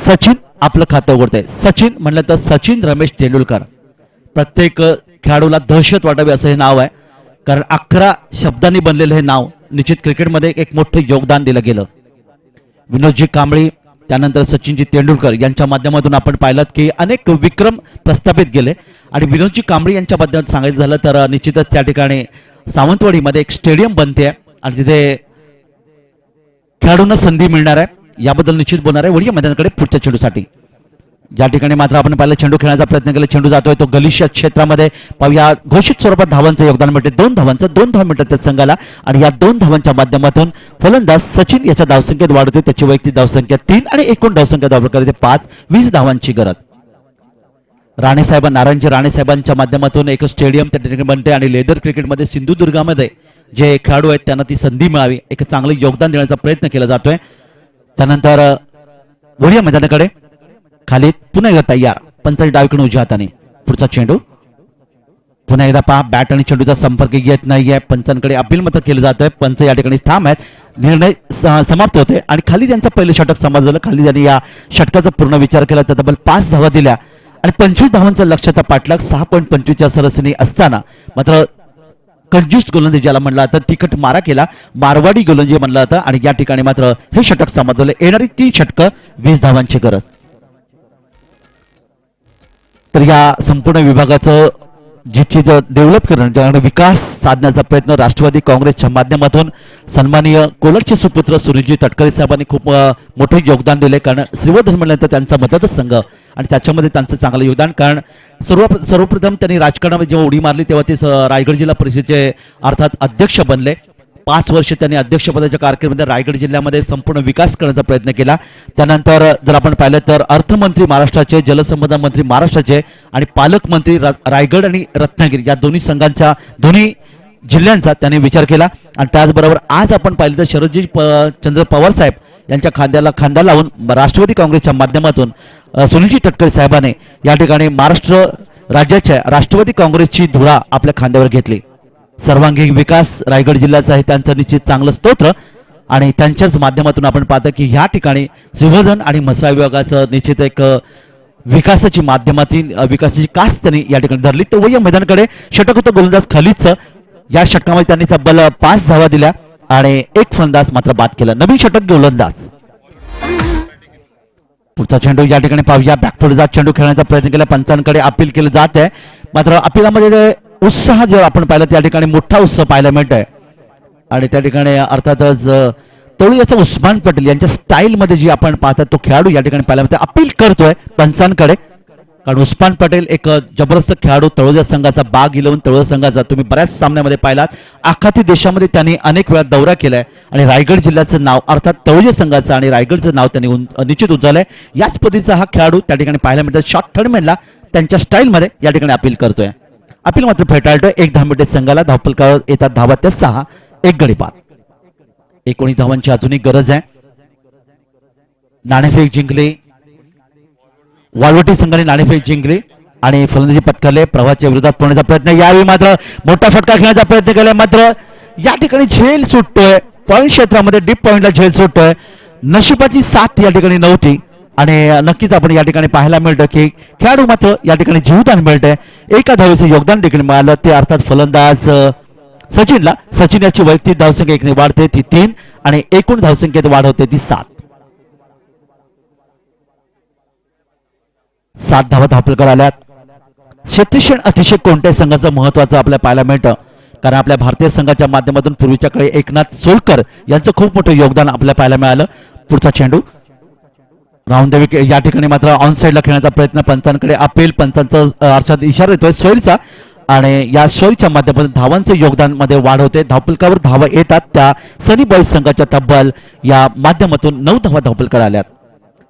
सचिन आपलं खातं उघडतंय. सचिन म्हणलं तर सचिन रमेश तेंडुलकर. प्रत्येक खेळाडूला दहशत वाटावी असं हे नाव आहे, कारण 11 शब्दांनी बनलेलं हे नाव निश्चित क्रिकेटमध्ये एक मोठं योगदान दिलं गेलं. विनोदजी कांबळी त्यानंतर सचिनजी तेंडुलकर यांच्या माध्यमातून आपण पाहिलं की अनेक विक्रम प्रस्थापित केले. आणि विनोदजी कांबळी यांच्याबद्दल सांगायचं झालं तर निश्चितच त्या ठिकाणी सावंतवाडीमध्ये एक स्टेडियम बनते आणि तिथे खेळाडूंना संधी मिळणार आहे. याबद्दल निश्चित बोलणार आहे. वळीया मैदानाकडे पुढच्या चेंडूसाठी. ज्या ठिकाणी मात्र आपण पाहिलं चेंडू खेळण्याचा प्रयत्न केला. चेंडू जातोय तो गलिश क्षेत्रामध्ये. पाहूया घोषित स्वरूपात धावांचं योगदान मिळते. 2 धावांचं 2 धाव मिळतात त्या संघाला आणि या 2 धावांच्या माध्यमातून फलंदाज सचिन याच्या धावसंख्येत वाढ होते. त्याची वैयक्तिक धावसंख्या 3 आणि एकूण धावसंख्या धावफलकावर 5. 20 धावांची गरज. राणेसाहेब नारायणजी राणेसाहेबांच्या माध्यमातून एक स्टेडियम त्या ठिकाणी बनते आणि लेदर क्रिकेटमध्ये सिंधुदुर्गामध्ये जे खेळाडू आहेत त्यांना ती संधी मिळावी, एक चांगलं योगदान देण्याचा प्रयत्न केला जातोय. त्यानंतर वळीया मैदानाकडे खाली पुन्हा एकदा तयार. पंचाची डावीकडून उजव्या हाताने पुढचा चेंडू. पुन्हा एकदा पहा बॅट आणि चेंडूचा संपर्क येत नाहीये. पंचांकडे अपील मात्र केलं जातंय. पंच या ठिकाणी ठाम आहेत. निर्णय समाप्त होते आणि खाली त्यांचं पहिलं षटक समाप्त झालं. खाली त्यांनी या षटकाचा पूर्ण विचार केला तर तब्बल 5 धावा दिल्या आणि 25 धावांचा लक्ष्याचा पाठलाग 6.25च्या सरासरी असताना मात्र कंजूस गोलंदाजी ज्याला म्हणलं जातं तिखट मारा केला. मारवाडी गोलंदाजी म्हणलं जातं आणि या ठिकाणी मात्र हे षटक समाप्त झाले. येणारी 3 षटकं 20 धावांची गरज. तर या संपूर्ण विभागाचं जिच्छित डेव्हलप करणं ज्याकडे विकास साधण्याचा प्रयत्न राष्ट्रवादी काँग्रेसच्या माध्यमातून सन्माननीय कोलरचे सुपुत्र सुनीलजी तटकरे साहेबांनी खूप मोठे योगदान दिले. कारण श्रीवर्धन म्हणल्यानंतर त्यांचा मतदार संघ आणि त्याच्यामध्ये त्यांचं चांगलं योगदान. कारण सर्वप्रथम त्यांनी राजकारणामध्ये जेव्हा उडी मारली तेव्हा ते रायगड जिल्हा परिषदेचे अर्थात अध्यक्ष बनले. 5 वर्ष त्यांनी अध्यक्षपदाच्या कारकिर्दीमध्ये रायगड जिल्ह्यामध्ये संपूर्ण विकास करण्याचा प्रयत्न केला. त्यानंतर जर आपण पाहिलं तर अर्थमंत्री महाराष्ट्राचे, जलसंपदा मंत्री महाराष्ट्राचे आणि पालकमंत्री रायगड आणि रत्नागिरी या दोन्ही जिल्ह्यांचा त्यांनी विचार केला. आणि त्याचबरोबर आज आपण पाहिलं तर शरदजी चंद्र पवार साहेब यांच्या खांद्याला खांदा लावून राष्ट्रवादी काँग्रेसच्या माध्यमातून सुनीलजी तटकरे साहेबांनी या ठिकाणी महाराष्ट्र राज्याच्या राष्ट्रवादी काँग्रेसची धुरा आपल्या खांद्यावर घेतली. सर्वांगीण विकास रायगड जिल्ह्याचा हे त्यांचं निश्चित चांगलं स्तोत्र आणि त्यांच्याच माध्यमातून आपण पाहतो की ह्या ठिकाणी संवर्धन आणि मसाला विभागाचं निश्चित एक विकासाची माध्यमातील विकासाची कास त्यांनी या ठिकाणी धरली. तर वय मैदानाकडे षटक होतं गोलंदाज खलीदचं. या षटकामध्ये त्यांनी तब्बल 5 धावा दिल्या आणि एक फलंदाज मात्र बाद केला. नवीन षटक गोलंदाज. पुढचा चेंडू या ठिकाणी पाहूया. बॅकफुटचा चेंडू खेळण्याचा प्रयत्न केला. पंचांकडे अपील केलं जात आहे. मात्र अपिलामध्ये उत्साह जर आपण पाहिलं त्या ठिकाणी मोठा उत्साह पाहायला मिळतोय आणि त्या ठिकाणी अर्थातच तळुजाचा उस्मान पटेल यांच्या स्टाईलमध्ये जी आपण पाहतात तो खेळाडू या ठिकाणी पाहायला मिळतोय. अपील करतोय पंचांकडे कारण उस्मान पटेल एक जबरदस्त खेळाडू, तळोजा संघाचा बाग इलेव्हन तळोजा संघाचा तुम्ही बऱ्याच सामन्यामध्ये पाहिलात. आखाती देशामध्ये त्यांनी अनेक वेळा दौरा केलाय आणि रायगड जिल्ह्याचं नाव अर्थात तळोजा संघाचं आणि रायगडचं नाव त्यांनी निश्चित उचललंय. याच पद्धतीचा हा खेळाडू त्या ठिकाणी पाहायला मिळतो. शॉर्ट थर्डमॅनला त्यांच्या स्टाईलमध्ये या ठिकाणी अपील करतोय. अपील मात्र फेटाळतोय. 1 धावमिटे संघाला. धावफलकावर येतात धावा त्या 6. 1 गडी बाद. 19 धावांची अजूनही गरज आहे. नाणेफेक जिंकली. वाळवटी संघाने नाणेफेक जिंकली आणि फलंदाजी पटकावले. प्रवाहाच्या विरोधात पोहण्याचा प्रयत्न. यावेळी मात्र मोठा फटका खेळण्याचा प्रयत्न केला. मात्र या ठिकाणी झेल सुटतोय. पॉईंट क्षेत्रामध्ये डीप पॉईंटला झेल सुटतोय. नशिबाची साथ या ठिकाणी नव्हती आणि नक्कीच आपण या ठिकाणी पाहायला मिळतं की खेळाडू मात्र या ठिकाणी जीवदान मिळतंय. एका धावेचं योगदान देखील मिळालं ते अर्थात फलंदाज सचिनला. सचिन याची वैयक्तिक धावसंख्या 1 ने वाढते ती 3 आणि एकूण धावसंख्येत वाढ होते ती 7. 7 धावा धावफलकावर आल्यात. क्षेत्ररक्षण अतिशय कोणत्याही संघाचं महत्वाचं आपल्याला पाहायला मिळतं कारण आपल्या भारतीय संघाच्या माध्यमातून पूर्वीच्या काळी एकनाथ सोलकर यांचं खूप मोठं योगदान आपल्याला पाहायला मिळालं. पुढचा चेंडू राऊंड या ठिकाणी मात्र ऑन साईडला खेळण्याचा प्रयत्न. पंचांकडे अपील. पंचांचा अर्थात इशारा येतोय सोयीचा आणि या सोयीच्या माध्यमातून धावांचं योगदान मध्ये वाढ होते. धावफलकावर धावा येतात त्या सनी बॉईज संघाच्या तब्बल या माध्यमातून 9 धावा धावफलकावर आल्यात.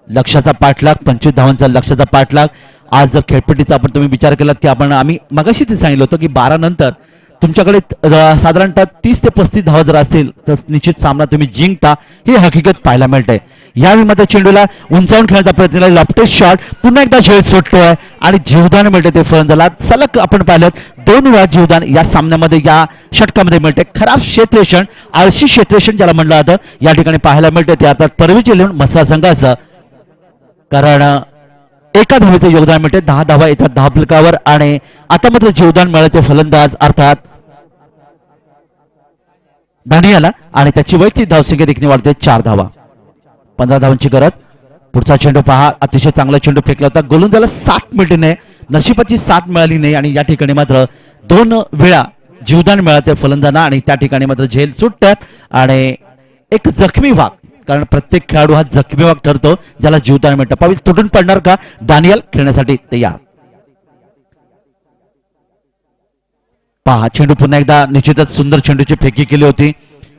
लक्षाचा पाठलाग. 25 धावांचा लक्षाचा पाठलाग. आज जर खेळपट्टीचा आपण तुम्ही विचार केलात की आम्ही मगाशी ते सांगितलं होतं की 12 नंतर तुमच्याकडे साधारणतः 30 ते 35 धावा जर असतील तर निश्चित सामना तुम्ही जिंकता. ही हकीकत पाहायला मिळते. यावेळी मात्र चेंडूला उंचावून खेळण्याचा प्रयत्न केला. Lofted shot. पुन्हा एकदा झेल सुटतोय आणि जीवदान मिळते ते फलंदाजाला. सलग आपण पाहिलं 2 वेळा जीवदान या सामन्यामध्ये या षटकामध्ये मिळते. खराब क्षेत्ररक्षण, आळशी क्षेत्ररक्षण ज्याला म्हणलं जातं या ठिकाणी पाहायला मिळते ते अर्थात परवीचे इलेव्हन मसाला संघाचं कारण एका धावेचं योगदान मिळते. 10 धावा येतात धावफलकावर आणि आता मात्र जीवदान मिळते फलंदाज अर्थात दानियाला आणि त्याची वैयक्तिक धावसंख्या देखील वाढते 4 धावा. 15 धावांची गरज. पुढचा चेंडू पहा. अतिशय चांगला चेंडू फेकला होता. गोलंदाजाला 7 मिळते नाही. नशिबाची साथ मिळाली नाही आणि या ठिकाणी मात्र 2 वेळा जीवदान मिळते फलंदाजांना आणि त्या ठिकाणी मात्र झेल सुटतात आणि एक जखमी वाघ कारण प्रत्येक खेळाडू हा जखमी वाघ ठरतो ज्याला जीवदान मिळतं. पावी तुटून पडणार का? दानियल खेळण्यासाठी तयार. पहा चेंडू पुन्हा एकदा निश्चितच सुंदर चेंडूची फेकी केली होती.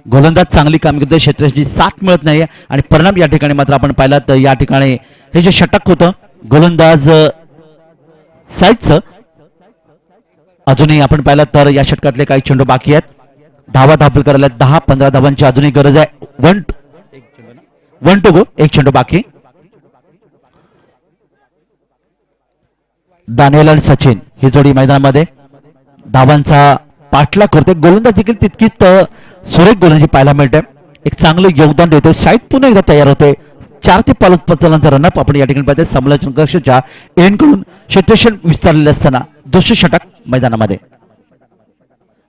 गोलंदाज चांगली कामगिरी करतो. क्षेत्राची साथ मिळत नाही आणि परिणाम या ठिकाणी मात्र आपण पाहिला तर या ठिकाणी हे जे षटक होतं गोलंदाज साईडचं अजूनही आपण पाहिलं तर या षटकातले काही चेंडू बाकी आहेत. धावा धावफलकावर 10-15 धावांची अजूनही गरज आहे. 1 टू गो. 1 चेंडू बाकी. दानियल आणि सचिन ही जोडी मैदानामध्ये धावांचा पाठलाग करते. गोलंदाज देखील तितकीच सुरेख गोलंदाजी पाहायला मिळते. एक चांगलं योगदान देते. साईड पुन्हा एकदा तयार होते. 4 ते 5 चलांचा रनअप आपण या ठिकाणी पाहते. समालोचन कक्षाच्या एंडकडून क्षेत्ररक्षण विस्तारलेले असताना दुसरे षटक मैदानामध्ये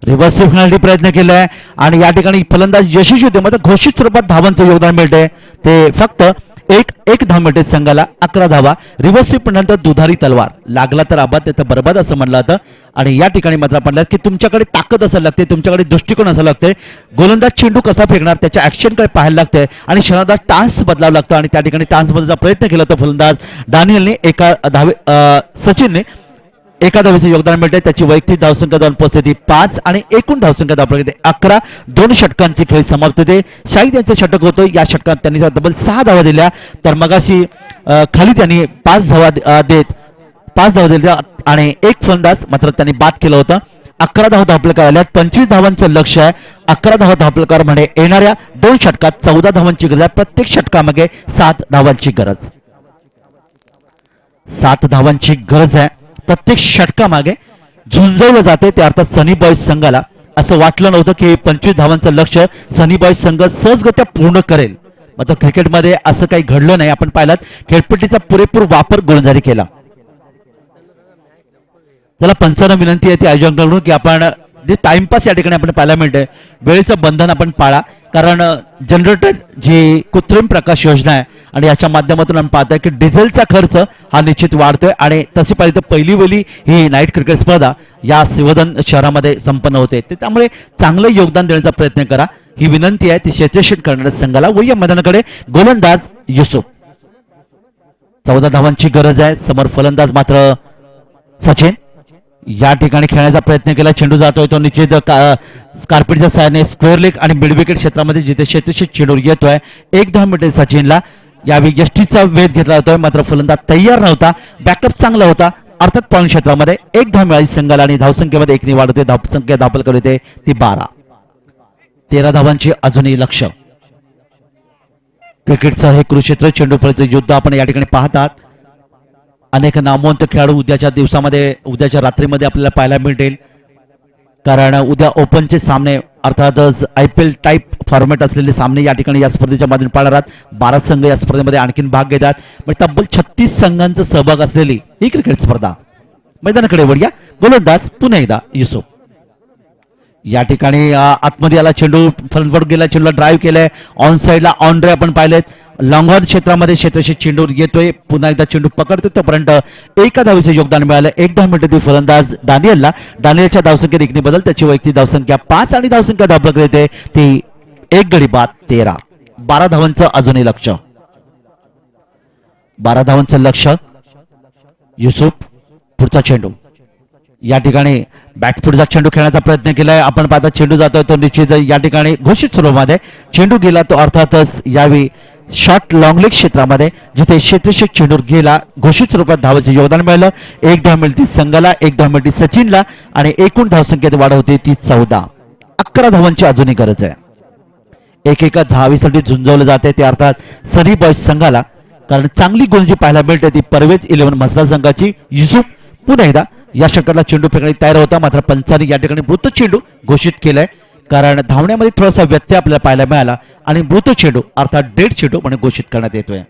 रिव्हर्स फेकण्यासाठी प्रयत्न केलाय आणि या ठिकाणी फलंदाज यशस्वी होते. मात्र घोषित स्वरूपात धावांचं योगदान मिळते ते फक्त एक धाव मिळते संघाला. 11 धावा. रिव्हर्स स्वीप नंतर दुधारी तलवार. लागला तर आबाद तर बरबाद असं म्हणलं जातं आणि या ठिकाणी मात्र आपण की तुमच्याकडे ताकद असायला लागते. तुमच्याकडे दृष्टिकोन असायला लागते. गोलंदाज चेंडू कसा फेकणार त्याच्या ऍक्शनकडे पाहायला लागते आणि क्षणार्धा टान्स बदलावं लागतं आणि त्या ठिकाणी टान्स बदलचा प्रयत्न केला होता फलंदाज दानियलने. एका धावे सचिनने एका धावेचे योगदान मिळते. त्याची वैयक्तिक धावसंख्या जाऊन पोहोचते ती 5 आणि एकूण धावसंख्या धाव 11. 2 षटकांची खेळ समाप्त होते. शाहिद यांचं षटक होतं. या षटकात त्यांनी तब्बल 6 धावा दिल्या. तर मगाशी खाली त्यांनी 5 धावा दिल्या आणि एक फलंदाज मात्र त्यांनी बाद केलं होतं. 11 धावा धावपलकार आल्या. 25 धावांचं लक्ष आहे. 11 धावा धावपलकार म्हणजे येणाऱ्या 2 षटकात 14 धावांची गरज आहे. प्रत्येक षटकामागे 7 धावांची गरज. 7 धावांची गरज आहे. प्रत्येक षटकामागे झुंजवलं जाते. ते अर्थात सनी बॉयज संघाला असं वाटलं नव्हतं की 25 धावांचं लक्ष सनी बॉयज संघ सहजगत्या पूर्ण करेल. मात्र क्रिकेटमध्ये असं काही घडलं नाही. आपण पाहिलात खेळपट्टीचा पुरेपूर वापर गोलंदाजी केला. चला पंचांना विनंती आहे ती आयोजकांकडून की आपण जे टाइमपास या ठिकाणी आपण पाहायला मिळतंय वेळेचं बंधन आपण पाळा. कारण जनरेटर जी कृत्रिम प्रकाश योजना आहे आणि याच्या माध्यमातून आपण पाहतोय की डिझेलचा खर्च हा निश्चित वाढतोय. आणि तशी पाहिजे तर पहिली वेळी ही नाईट क्रिकेट स्पर्धा या सिवदन शहरामध्ये संपन्न होते. त्यामुळे चांगलं योगदान देण्याचा प्रयत्न करा ही विनंती आहे ती क्षेत्ररक्षण करणाऱ्या संघाला. व या मैदानाकडे गोलंदाज युसुफ. 14 धावांची गरज आहे. समोर फलंदाज मात्र सचिन या ठिकाणी खेळण्याचा प्रयत्न केला. चेंडू जातोय तो निश्चित कार्पेटच्या सहाय्याने स्क्वेअर लेग आणि मिड विकेट क्षेत्रामध्ये जिथे क्षेत्ररक्षक चेंडू येतोय. 1 धाव मिळते सचिनला. यावेळी यष्टीचा वेध घेतला जातोय मात्र फलंदाज तयार नव्हता. बॅकअप चांगला होता. अर्थात पॉईंट क्षेत्रामध्ये 1 धाव मिळाली संघाला आणि धावसंख्येमध्ये 1 वाढ होते. धावसंख्या धावपलकर होते ती 12. 13 धावांची अजूनही लक्ष. क्रिकेटचं हे कुरुक्षेत्र चेंडू फळीचं युद्ध आपण या ठिकाणी पाहतात. अनेक नामवंत खेळाडू उद्याच्या रात्रीमध्ये आपल्याला पाहायला मिळतील. कारण उद्या ओपनचे सामने अर्थातच IPL टाईप फॉर्मॅट असलेले सामने या ठिकाणी या स्पर्धेच्या माध्यमातून पाळणार. 12 संघ या स्पर्धेमध्ये आणखीन भाग घेतात. म्हणजे तब्बल 36 संघांचा सहभाग असलेली ही क्रिकेट स्पर्धा. मैदानाकडे वळूया. गोलंदाज पुन्हा एकदा युसुफ. या ठिकाणी आतमध्ये आला चेंडू फ्रंटवर गेला. चेंडूला ड्राईव्ह केलाय. ऑन साईडला ऑन ड्राईव्ह आपण पाहिलेत. लॉंग ऑन क्षेत्रामध्ये क्षेत्ररक्षक चेंडू येतोय. पुन्हा एकदा चेंडू पकडतोय. तोपर्यंत एका धावेचं योगदान मिळालं. 1 धाव मिळते ती फलंदाज डानियलला. डानियलच्या धावसंख्येत 1 बदल. त्याची वैयक्तिक धावसंख्या 5 आणि धावसंख्या धावपलकर येते ती 1 गडी बाद 13. 12 धावांचं अजूनही लक्ष. 12 धावांचं लक्ष. युसुफ पुढचा चेंडू. या ठिकाणी बॅकफुटचा चेंडू खेळण्याचा प्रयत्न केलाय. आपण पाहता चेंडू जातोय तो निश्चित या ठिकाणी घोषित स्वरूपामध्ये चेंडू गेला. तो अर्थातच यावेळी शॉर्ट लॉंग लेग क्षेत्रामध्ये जिथे क्षेत्ररक्षक चेंडू गेला घोषित स्वरूपात धावाचे योगदान मिळालं. 1 धाव मिळते संघाला. 1 धाव मिळते सचिनला आणि एकूण धावसंख्येत वाढ होते ती 14. 11 धावांची अजूनही गरज आहे. एकेका धावीसाठी झुंजवलं जाते ते अर्थात सनी बॉयज संघाला. कारण चांगली गोलंदाजी पाहायला मिळते ती परवेज 11 म्हसळा संघाची. युसुफ पुन्हा एकदा या षटकाला चेंडू फेकण्यास तयार होता मात्र पंचांनी या ठिकाणी मृत चेंडू घोषित केलाय. कारण धावण्यामध्ये थोडासा व्यत्यय आपल्याला पाहायला मिळाला आणि मृत चेंडू अर्थात डेड चेंडू म्हणून घोषित करण्यात येतोय.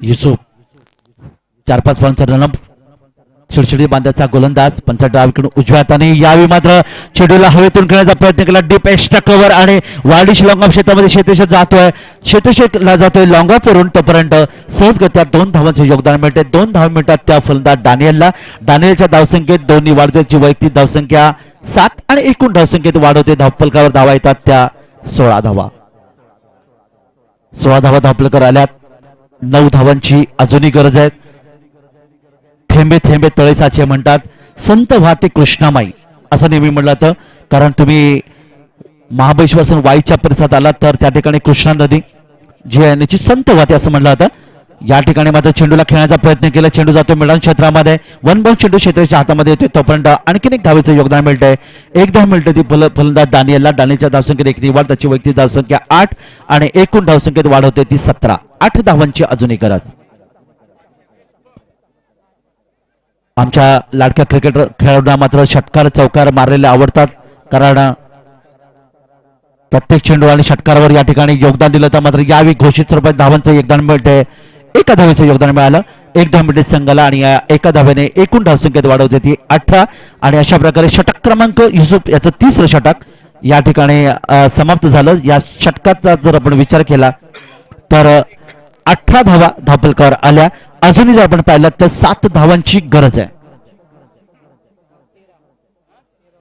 युसुफ 4-5 फॉर्मचा रनअप. शिडशिडी बांधाचा गोलंदाज. पंचा डावीकडून उजव्या हाताने. यावेळी मात्र चेंडूला हवेतून खेळण्याचा प्रयत्न केला. डीप एक्स्ट्रा कव्हर आणि वार्डिश लॉंग ऑफ क्षेत्रामध्ये क्षेत्ररक्षक जातोय. क्षेत्ररक्षकला जातोय लॉंग ऑफ वरून. तोपर्यंत सहजगत्या 2 धावांचे योगदान मिळते. 2 धाव मिळतात त्या फलंदाज डानियलला. डानियलच्या धावसंख्येत 2 वाढते. वैयक्तिक धावसंख्या 7 आणि एकूण धावसंख्येत वाढ होते. धावपलकावर धावा येतात त्या 16 धावा. 16 धावा धावपलकर आल्यात. 9 धावांची अजूनही गरज आहे. थेंबे थेंबे तळे साचे म्हणतात. संत वाहते कृष्णामाई असं नेहमी म्हटलं जातं. कारण तुम्ही महाबळेश्वरपासून वाईच्या परिसरात आलात तर त्या ठिकाणी कृष्णा नदी जी आहे याची संत वाहते असं म्हटलं जातं. या ठिकाणी मात्र चेंडूला खेळण्याचा प्रयत्न केला. चेंडू जातो मैदान क्षेत्रामध्ये. 1 बाउंड चेंडू क्षेत्राच्या हातामध्ये येतोय. तोपर्यंत आणखीन 1 धावेचं योगदान मिळतंय. 1 धाव मिळते ती फलंदाज डानियलला. डानियलच्या धावसंख्येत 1 वाढ. त्याची वैयक्तिक धावसंख्या 8 आणि एकूण धावसंख्येत वाढ होते ती 17. 8 धावांची अजूनही गरज. आमच्या लाडक्या क्रिकेट खेळाडूंना मात्र षटकार चौकार मारलेले आवडतात. कारण प्रत्येक चेंडू आणि षटकारावर या ठिकाणी योगदान दिलं तर मात्र यावेळी घोषित स्वरूपात धावांचं योगदान मिळते. 1 धावेचं योगदान मिळालं. 1 धाव मिळते संघाला आणि या 1 धावेने एकूण धावसंख्येत वाढवते ती 18. आणि अशा प्रकारे षटक क्रमांक युसुफ याचं 3रं षटक या ठिकाणी समाप्त झालं. या षटकाचा जर आपण विचार केला तर 18 धावा धावपलकावर आल्या. अजूनही जर आपण पाहिलं तर 7 धावांची गरज आहे.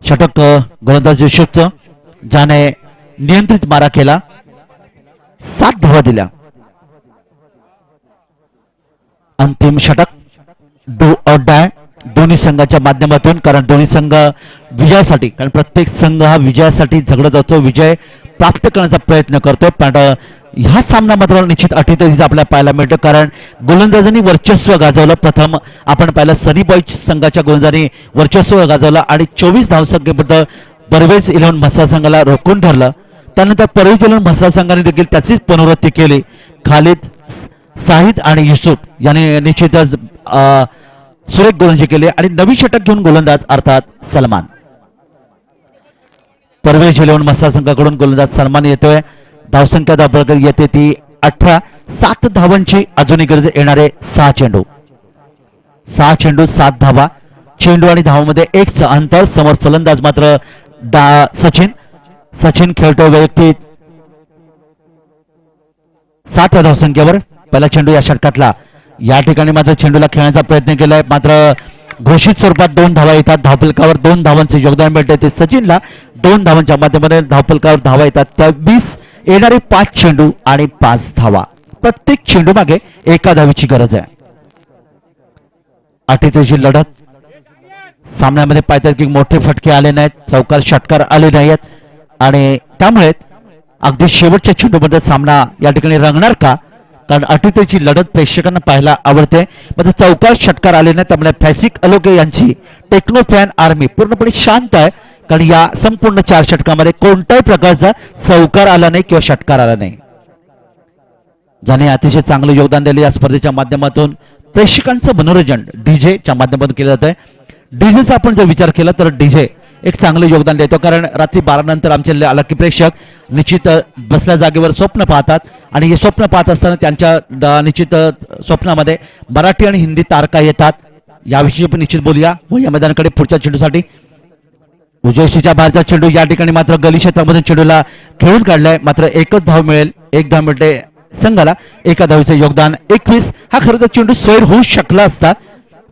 षटक गोलंदाज युसुफचं ज्याने नियंत्रित मारा केला. 7 धावा दिल्या. अंतिम षटक लॉट आहे दोन्ही संघाच्या माध्यमातून, कारण दोन्ही संघ विजयासाठी, कारण प्रत्येक संघ हा विजयासाठी झगडत असतो, विजय प्राप्त करण्याचा प्रयत्न करतो. पण ह्या सामना मात्र निश्चित अटीतटीच आपल्याला पाहायला मिळतं, कारण गोलंदाजांनी वर्चस्व गाजवलं. प्रथम आपण पाहिलं सनी बॉयज संघाच्या गोलंदाजांनी वर्चस्व गाजवलं आणि 24 धावसंख्येपर्यंत परवेज 11 म्हसळा संघाला रोखून धरलं. त्यानंतर परवेज 11 म्हसळा संघाने देखील त्याचीच पुनरावृत्ती केली. खालिद, साहिद आणि युसुफ यांनी निश्चितच सुरेख गोलंदाजी केली आणि नवी षटक घेऊन गोलंदाज अर्थात सलमान. परवेज 11 म्हसळा संघाकडून गोलंदाज सलमान येतोय. धावसंख्या धावपळकर येते ती 18. 7 धावांची अजूनही गरज येणारे 6 चेंडू, 7 धावा. चेंडू आणि धावामध्ये 1चं अंतर. समोर फलंदाज मात्र सचिन खेळतोय वैयक्तिक 7 धावसंख्येवर. पहिला चेंडू या षटकातला. या ठिकाणी मात्र चेंडूला खेळण्याचा प्रयत्न केलाय, मात्र घोषित स्वरूपात 2 धावा येतात. धावफलकावर 2 धावांचे योगदान मिळते ते सचिनला. 2 धावांच्या माध्यमातून धावफलकावर धावा येतात त्या 20. येणारे 5 चेंडू आणि 5 धावा. प्रत्येक चेंडू मागे 1 धावीची गरज आहे. अटीतटीची लढत. सामन्यामध्ये पाहतात की मोठे फटके आले नाहीत, चौकार षटकार आले नाहीत आणि त्यामुळे अगदी शेवटच्या चेंडूमध्ये सामना या ठिकाणी रंगणार का, कारण अटीतटीची लढत प्रेक्षकांना पाहायला आवडते. मात्र चौकार षटकार आले नाही, त्यामुळे फॅसिक अलोके यांची टेक्नो फॅन आर्मी पूर्णपणे शांत आहे, कारण या संपूर्ण 4 षटकामध्ये कोणत्याही प्रकारचा चौकार आला नाही किंवा षटकार आला नाही. ज्याने अतिशय चांगलं योगदान दिले या स्पर्धेच्या माध्यमातून. प्रेक्षकांचं मनोरंजन डीजेच्या माध्यमातून केलं जात आहे. डीजेचा आपण जर विचार केला तर डीजे एक चांगलं योगदान देतो, कारण रात्री 12 नंतर आमचे अलकी प्रेक्षक निश्चित बसल्या जागेवर स्वप्न पाहतात आणि हे स्वप्न पाहत असताना त्यांच्या निश्चित स्वप्नामध्ये मराठी आणि हिंदी तारका येतात. याविषयी पण निश्चित बोलूया. व या मैदानाकडे पुढच्या चेंडूसाठी उजयशीच्या बाहेरचा चेंडू. या ठिकाणी मात्र गली क्षेत्रामधून चेंडूला खेळून काढलाय, मात्र 1च धाव मिळेल. 1 धाव मिळते संघाला. 1 धावीचे योगदान. 21 हा खरं तर चेंडू सैर होऊ शकला असता,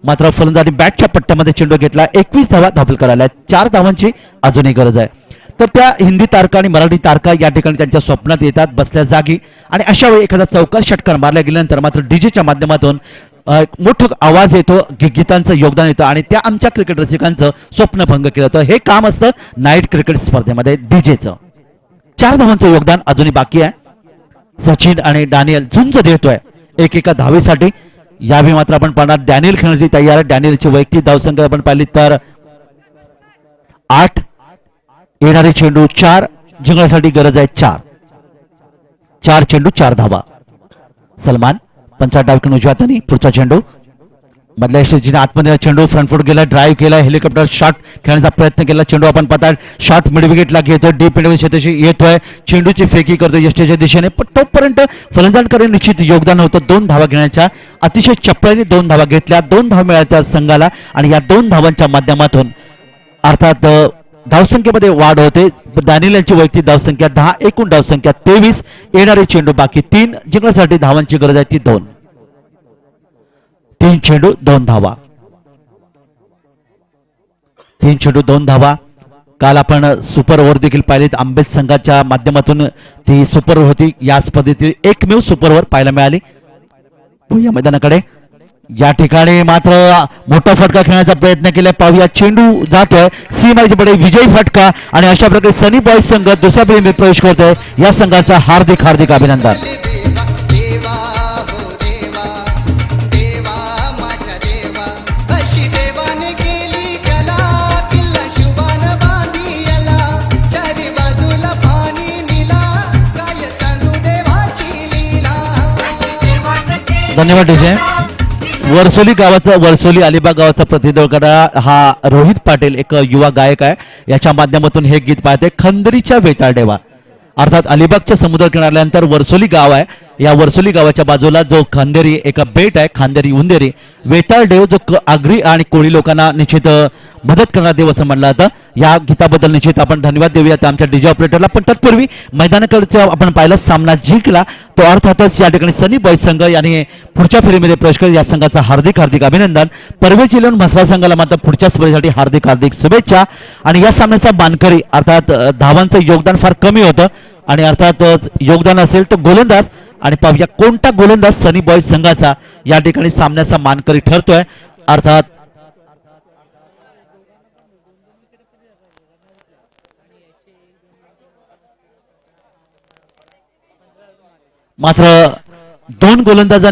मात्र फलंदाजी बॅटच्या पट्ट्यामध्ये चेंडू घेतला. 21 धावा धावफल करायला. 4 धावांची अजूनही गरज आहे. तर त्या हिंदी तारका आणि मराठी तारका या ठिकाणी त्यांच्या स्वप्नात येतात बसल्या जागी, आणि अशा वेळी एखादा चौकार षटकार मारल्या गेल्यानंतर मात्र डीजेच्या माध्यमातून मोठं आवाज येतो, गीतांचं योगदान येतं आणि त्या आमच्या क्रिकेट रसिकांचं स्वप्नभंग केलं जातं. हे काम असतं नाईट क्रिकेट स्पर्धेमध्ये डीजेचं. 4 धावांचं योगदान अजूनही बाकी आहे. सचिन आणि डॅनियल झुंज देतोय एकेका धावेसाठी. यावेळी मात्र आपण पाहणार डॅनियल खेळण्याची तयार आहे. डॅनियलची वैयक्तिक धावसंख्या आपण पाहिली तर 8. येणारे चेंडू 4. जिंकण्यासाठी गरज आहे 4 चेंडू 4 धावा. सलमान 50 डावकन उजव्या हाताने. पुढचा चेंडू मधल्या स्टेजीने आतमध्ये चेंडू फ्रंट फूट गेला, ड्राईव्ह केला, हेलिकॉप्टर शॉट खेळण्याचा प्रयत्न केला. चेंडू आपण पाहतात शॉट मिड विकेटला घेतोय, डीप मिड क्षेत्राशी येतोय, चेंडूची फेकी करतोय यष्टीच्या दिशेने, पण तोपर्यंत फलंदाजांकडे निश्चित योगदान होतं 2 धावा घेण्याच्या. अतिशय चपळाईने 2 धावा घेतल्या, 2 धावा मिळाल्या संघाला आणि या 2 धावांच्या माध्यमातून अर्थात धावसंख्येमध्ये वाढ होते. डॅनियल यांची वैयक्तिक धावसंख्या 10, एकूण धावसंख्या 23. येणारे चेंडू बाकी 3. जिंकण्यासाठी धावांची गरज आहे ती 2. 3 चेंडू 2 धावा. 3 चेंडू 2 धावा. काल आपण सुपर ओव्हर देखील पाहिलेत. आंबेड संघाच्या माध्यमातून ती सुपर ओव्हर होती. या स्पर्धेतील एकमेव सुपर ओव्हर पाहायला मिळाली. या मैदानाकडे या ठिकाणी मात्र मोठा फटका खेळण्याचा प्रयत्न केला. पाहूया चेंडू जातोय सीमाच्या पुढे विजयी फटका आणि अशा प्रकारे सनी बॉयज संघ दुसऱ्या फेरीमध्ये प्रवेश करतोय. या संघाचा हार्दिक हार्दिक अभिनंदन. धन्यवाद डीजे. वर्सोली गावाचा, वर्सोली अलिबाग गावाचा प्रतिनिधित्व करणारा हा रोहित पाटील एक युवा गायक आहे. याच्या माध्यमातून हे गीत पाहते खंदरीच्या वेताळदेवा. अर्थात अलिबागच्या समुद्र किनाऱ्यानंतर वर्सोली गाव आहे. या वर्सोली गावाच्या बाजूला जो खांदेरी एक बेट आहे, खांदेरी उंदेरी वेताळ देव, जो आगरी आणि कोळी लोकांना निश्चित मदत करणारा देव असं म्हणलं जातं. या गीताबद्दल निश्चित आपण धन्यवाद देऊया त्या आमच्या डीजे ऑपरेटरला. पण तत्पूर्वी मैदानाकडचा आपण पाहिला सामना जिंकला तो अर्थातच या ठिकाणी सनी बॉयज संघ यांनी पुढच्या फेरीमध्ये प्रवेश केला. या संघाचा हार्दिक हार्दिक अभिनंदन. परवेज 11 म्हसळा संघाला मात्र पुढच्या स्पर्धेसाठी हार्दिक हार्दिक शुभेच्छा. आणि या सामन्याचा मानकरी अर्थात धावांचं योगदान फार कमी होतं आणि अर्थात योगदान असेल तर गोलंदाज. आणि पाहूया कोणता गोलंदाज सनी बॉयज संघाचा या ठिकाणी सामन्याचा मानकरी ठरतोय. अर्थात मात्र दोन गोलंदाजांनी